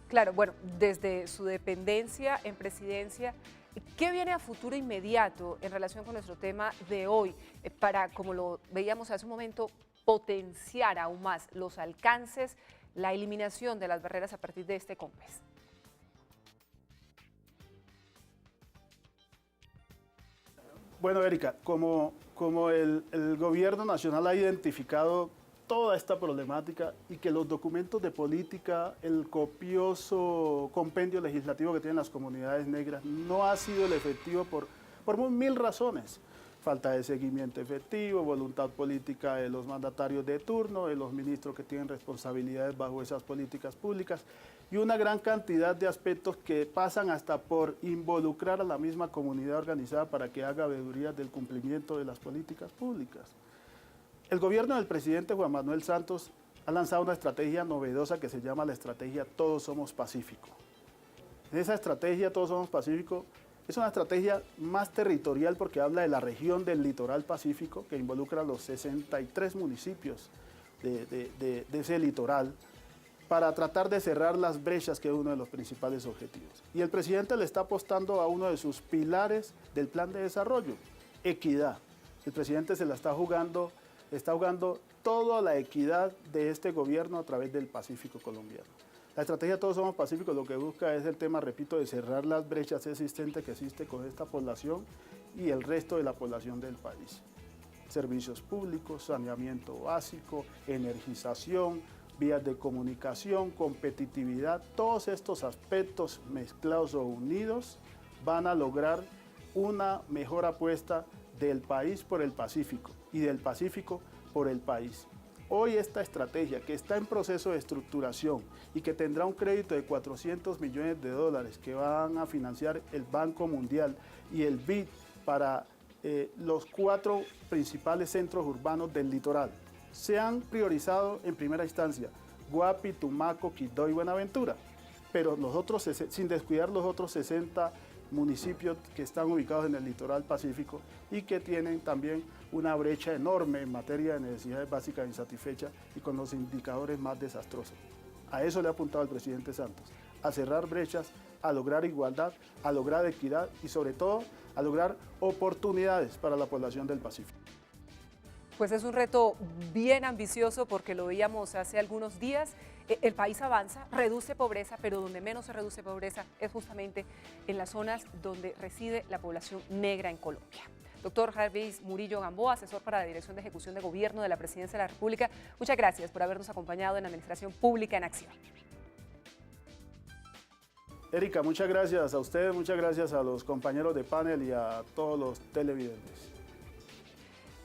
Claro, bueno, desde su dependencia en presidencia, ¿qué viene a futuro inmediato en relación con nuestro tema de hoy para, como lo veíamos hace un momento, potenciar aún más los alcances, la eliminación de las barreras a partir de este COMPES? Bueno, Erika, como el gobierno nacional ha identificado toda esta problemática y que los documentos de política, el copioso compendio legislativo que tienen las comunidades negras no ha sido el efectivo por mil razones. Falta de seguimiento efectivo, voluntad política de los mandatarios de turno, de los ministros que tienen responsabilidades bajo esas políticas públicas y una gran cantidad de aspectos que pasan hasta por involucrar a la misma comunidad organizada para que haga veedurías del cumplimiento de las políticas públicas. El gobierno del presidente Juan Manuel Santos ha lanzado una estrategia novedosa que se llama la estrategia Todos Somos Pacífico. En esa estrategia Todos Somos Pacífico es una estrategia más territorial porque habla de la región del litoral pacífico que involucra a los 63 municipios de ese litoral para tratar de cerrar las brechas, que es uno de los principales objetivos. Y el presidente le está apostando a uno de sus pilares del plan de desarrollo, equidad. El presidente se la está jugando toda la equidad de este gobierno a través del Pacífico colombiano. La estrategia Todos Somos Pacíficos lo que busca es el tema, repito, de cerrar las brechas existentes que existe con esta población y el resto de la población del país. Servicios públicos, saneamiento básico, energización, vías de comunicación, competitividad, todos estos aspectos mezclados o unidos van a lograr una mejor apuesta del país por el Pacífico y del Pacífico por el país. Hoy esta estrategia que está en proceso de estructuración y que tendrá un crédito de 400 millones de dólares que van a financiar el Banco Mundial y el BID para los 4 principales centros urbanos del litoral. Se han priorizado en primera instancia Guapi, Tumaco, Quibdó y Buenaventura, pero sin descuidar los otros 60 municipios que están ubicados en el litoral pacífico y que tienen también una brecha enorme en materia de necesidades básicas insatisfechas y con los indicadores más desastrosos. A eso le ha apuntado el presidente Santos, a cerrar brechas, a lograr igualdad, a lograr equidad y sobre todo a lograr oportunidades para la población del Pacífico. Pues es un reto bien ambicioso porque lo veíamos hace algunos días. El país avanza, reduce pobreza, pero donde menos se reduce pobreza es justamente en las zonas donde reside la población negra en Colombia. Doctor Jarvis Murillo Gamboa, asesor para la Dirección de Ejecución de Gobierno de la Presidencia de la República, muchas gracias por habernos acompañado en Administración Pública en Acción. Erika, muchas gracias a ustedes, muchas gracias a los compañeros de panel y a todos los televidentes.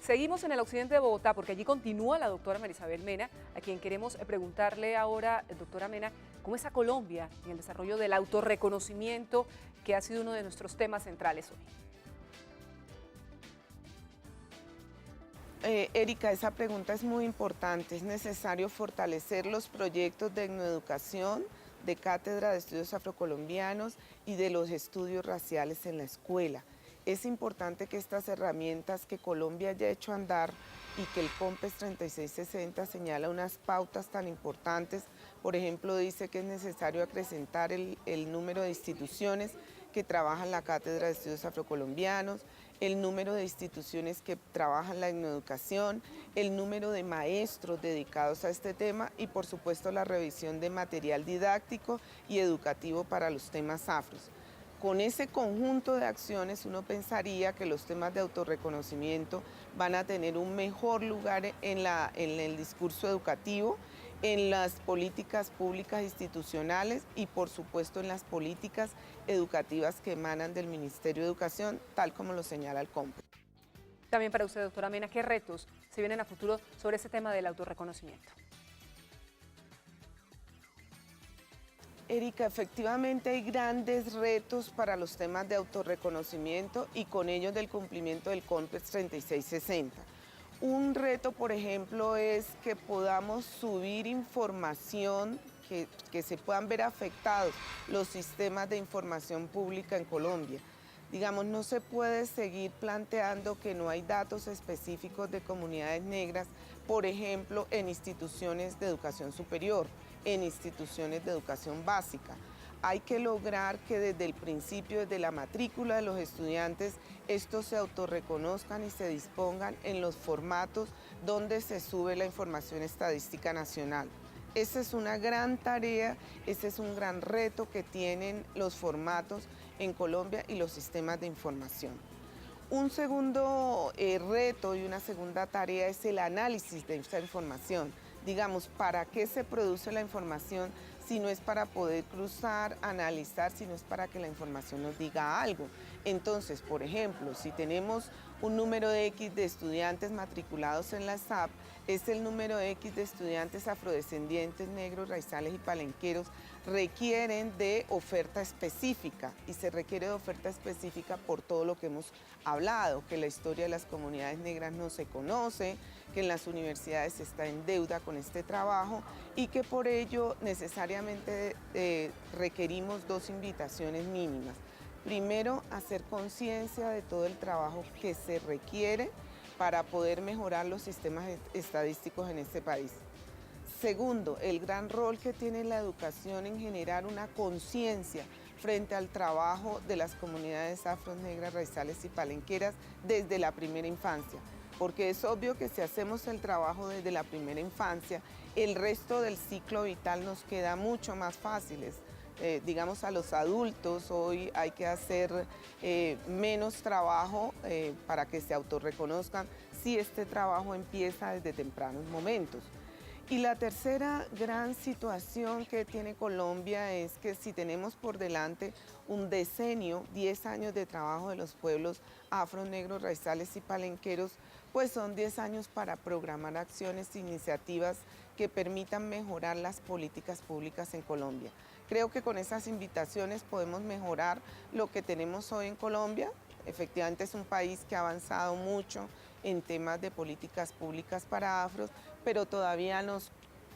Seguimos en el occidente de Bogotá porque allí continúa la doctora Marisabel Mena, a quien queremos preguntarle ahora, doctora Mena, ¿cómo está Colombia en el desarrollo del autorreconocimiento, que ha sido uno de nuestros temas centrales hoy? Erika, esa pregunta es muy importante. Es necesario fortalecer los proyectos de etnoeducación, de cátedra de estudios afrocolombianos y de los estudios raciales en la escuela. Es importante que estas herramientas que Colombia ya ha hecho andar y que el COMPES 3660 señala unas pautas tan importantes, por ejemplo, dice que es necesario acrecentar el número de instituciones que trabajan la cátedra de estudios afrocolombianos, el número de instituciones que trabajan la etnoeducación, el número de maestros dedicados a este tema y, por supuesto, la revisión de material didáctico y educativo para los temas afros. Con ese conjunto de acciones uno pensaría que los temas de autorreconocimiento van a tener un mejor lugar en el discurso educativo, en las políticas públicas institucionales y por supuesto en las políticas educativas que emanan del Ministerio de Educación, tal como lo señala el COMPES. También para usted, doctora Mena, ¿qué retos se vienen a futuro sobre ese tema del autorreconocimiento? Erika, efectivamente hay grandes retos para los temas de autorreconocimiento y con ellos del cumplimiento del COMPES 3660. Un reto, por ejemplo, es que podamos subir información, que se puedan ver afectados los sistemas de información pública en Colombia. Digamos, no se puede seguir planteando que no hay datos específicos de comunidades negras, por ejemplo, en instituciones de educación superior, en instituciones de educación básica. Hay que lograr que desde el principio, desde la matrícula de los estudiantes, estos se autorreconozcan y se dispongan en los formatos donde se sube la información estadística nacional. Esa es una gran tarea, ese es un gran reto que tienen los formatos en Colombia y los sistemas de información. Un segundo reto y una segunda tarea es el análisis de esta información. Digamos, ¿para qué se produce la información si no es para poder cruzar, analizar, si no es para que la información nos diga algo? Entonces, por ejemplo, si tenemos un número X de estudiantes matriculados en la SAP, es el número X de estudiantes afrodescendientes, negros, raizales y palenqueros, requieren de oferta específica, y se requiere de oferta específica por todo lo que hemos hablado, que la historia de las comunidades negras no se conoce, que en las universidades se está en deuda con este trabajo y que por ello necesariamente requerimos dos invitaciones mínimas. Primero, hacer conciencia de todo el trabajo que se requiere para poder mejorar los sistemas estadísticos en este país. Segundo, el gran rol que tiene la educación en generar una conciencia frente al trabajo de las comunidades afro, negras, raizales y palenqueras desde la primera infancia. Porque es obvio que si hacemos el trabajo desde la primera infancia, el resto del ciclo vital nos queda mucho más fáciles. Digamos, a los adultos hoy hay que hacer menos trabajo para que se autorreconozcan si este trabajo empieza desde tempranos momentos. Y la tercera gran situación que tiene Colombia es que si tenemos por delante un decenio, 10 años de trabajo de los pueblos afro, negros, raizales y palenqueros, pues son 10 años para programar acciones e iniciativas que permitan mejorar las políticas públicas en Colombia. Creo que con esas invitaciones podemos mejorar lo que tenemos hoy en Colombia. Efectivamente es un país que ha avanzado mucho en temas de políticas públicas para afros, pero todavía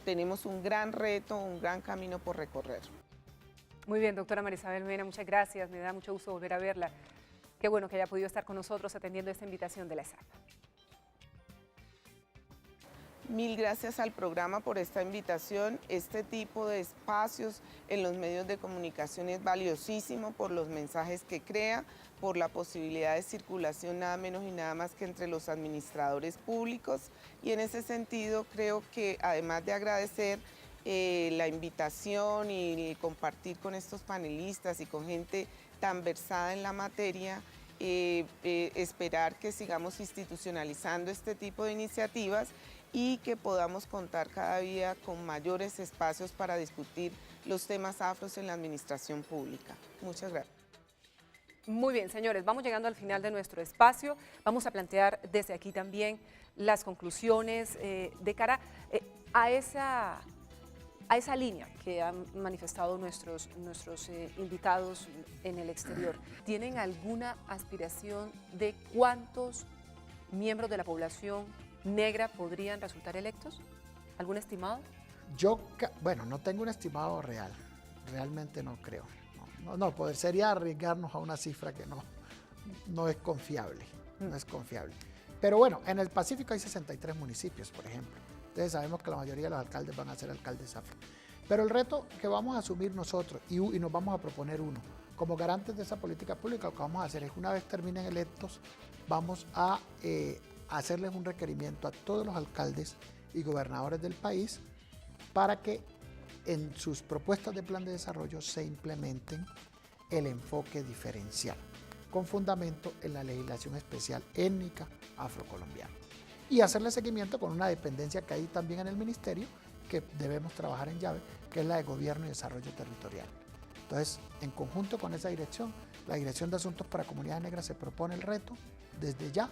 tenemos un gran reto, un gran camino por recorrer. Muy bien, doctora María Isabel Mena, muchas gracias. Me da mucho gusto volver a verla. Qué bueno que haya podido estar con nosotros atendiendo esta invitación de la SAP. Mil gracias al programa por esta invitación. Este tipo de espacios en los medios de comunicación es valiosísimo por los mensajes que crea, por la posibilidad de circulación nada menos y nada más que entre los administradores públicos. Y en ese sentido creo que además de agradecer la invitación y compartir con estos panelistas y con gente tan versada en la materia, esperar que sigamos institucionalizando este tipo de iniciativas y que podamos contar cada día con mayores espacios para discutir los temas afros en la administración pública. Muchas gracias. Muy bien, señores, vamos llegando al final de nuestro espacio. Vamos a plantear desde aquí también las conclusiones de cara a esa línea que han manifestado nuestros invitados en el exterior. ¿Tienen alguna aspiración de cuántos miembros de la población negra podrían resultar electos? ¿Algún estimado? Bueno, no tengo un estimado real, realmente no creo. No, sería arriesgarnos a una cifra que no es confiable, no es confiable. Pero bueno, en el Pacífico hay 63 municipios, por ejemplo. Entonces sabemos que la mayoría de los alcaldes van a ser alcaldes afro. Pero el reto que vamos a asumir nosotros, y nos vamos a proponer uno, como garantes de esa política pública, lo que vamos a hacer es, una vez terminen electos, vamos a hacerles un requerimiento a todos los alcaldes y gobernadores del país para que en sus propuestas de plan de desarrollo se implementen el enfoque diferencial, con fundamento en la legislación especial étnica afrocolombiana. Y hacerle seguimiento con una dependencia que hay también en el ministerio, que debemos trabajar en llave, que es la de Gobierno y Desarrollo Territorial. Entonces, en conjunto con esa dirección, la Dirección de Asuntos para Comunidades Negras se propone el reto, desde ya,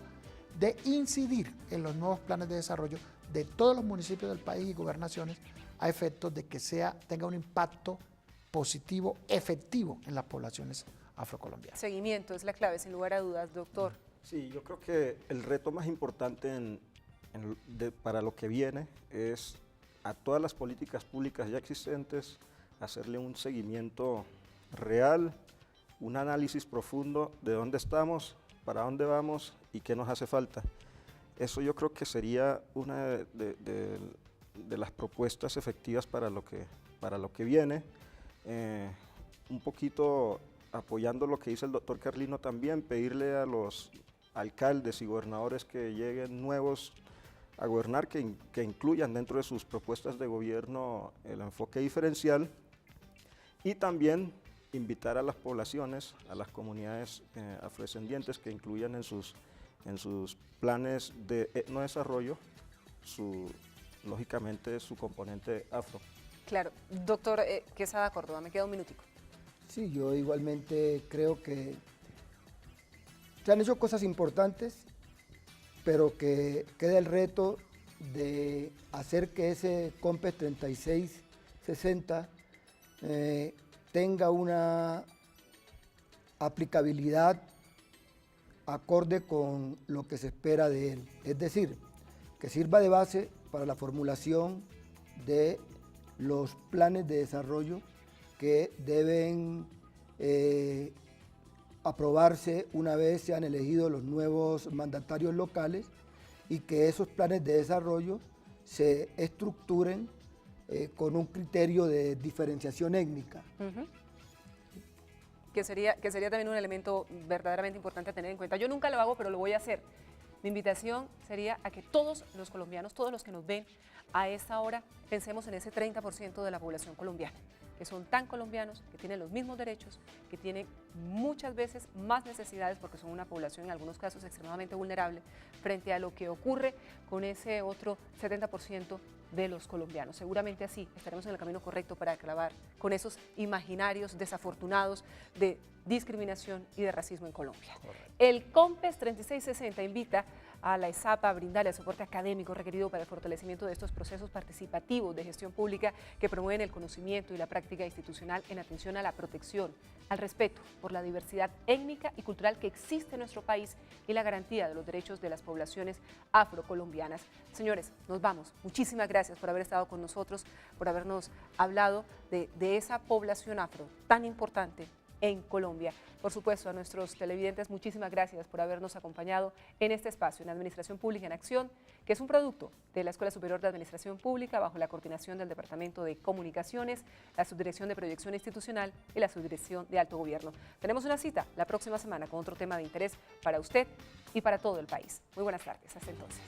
de incidir en los nuevos planes de desarrollo de todos los municipios del país y gobernaciones a efectos de que tenga un impacto positivo, efectivo en las poblaciones afrocolombianas. Seguimiento es la clave, sin lugar a dudas, doctor. Sí, yo creo que el reto más importante para lo que viene es a todas las políticas públicas ya existentes hacerle un seguimiento real, un análisis profundo de dónde estamos, para dónde vamos y qué nos hace falta. Eso yo creo que sería una de las propuestas efectivas para lo que viene. Un poquito apoyando lo que dice el doctor Carlino también, pedirle a los alcaldes y gobernadores que lleguen nuevos a gobernar, que incluyan dentro de sus propuestas de gobierno el enfoque diferencial, y también invitar a las poblaciones, a las comunidades afrodescendientes, que incluyan en sus planes de etnodesarrollo lógicamente su componente afro. Claro. Doctor Quesada Córdoba, me queda un minutico. Sí, yo igualmente creo que se han hecho cosas importantes pero que queda el reto de hacer que ese COMPES 3660 tenga una aplicabilidad acorde con lo que se espera de él. Es decir, que sirva de base para la formulación de los planes de desarrollo que deben aprobarse una vez sean elegidos los nuevos mandatarios locales, y que esos planes de desarrollo se estructuren con un criterio de diferenciación étnica. Que sería también un elemento verdaderamente importante a tener en cuenta. Yo nunca lo hago, pero lo voy a hacer. Mi invitación sería a que todos los colombianos, todos los que nos ven a esta hora, pensemos en ese 30% de la población colombiana, que son tan colombianos, que tienen los mismos derechos, que tienen muchas veces más necesidades porque son una población en algunos casos extremadamente vulnerable frente a lo que ocurre con ese otro 70% de los colombianos. Seguramente así estaremos en el camino correcto para acabar con esos imaginarios desafortunados de discriminación y de racismo en Colombia. Correcto. El COMPES 3660 invita a la ESAP a brindarle el soporte académico requerido para el fortalecimiento de estos procesos participativos de gestión pública que promueven el conocimiento y la práctica institucional en atención a la protección, al respeto por la diversidad étnica y cultural que existe en nuestro país y la garantía de los derechos de las poblaciones afrocolombianas. Señores, nos vamos. Muchísimas gracias por haber estado con nosotros, por habernos hablado de esa población afro tan importante en Colombia. Por supuesto, a nuestros televidentes, muchísimas gracias por habernos acompañado en este espacio, en Administración Pública en Acción, que es un producto de la Escuela Superior de Administración Pública bajo la coordinación del Departamento de Comunicaciones, la Subdirección de Proyección Institucional y la Subdirección de Alto Gobierno. Tenemos una cita la próxima semana con otro tema de interés para usted y para todo el país. Muy buenas tardes. Hasta entonces.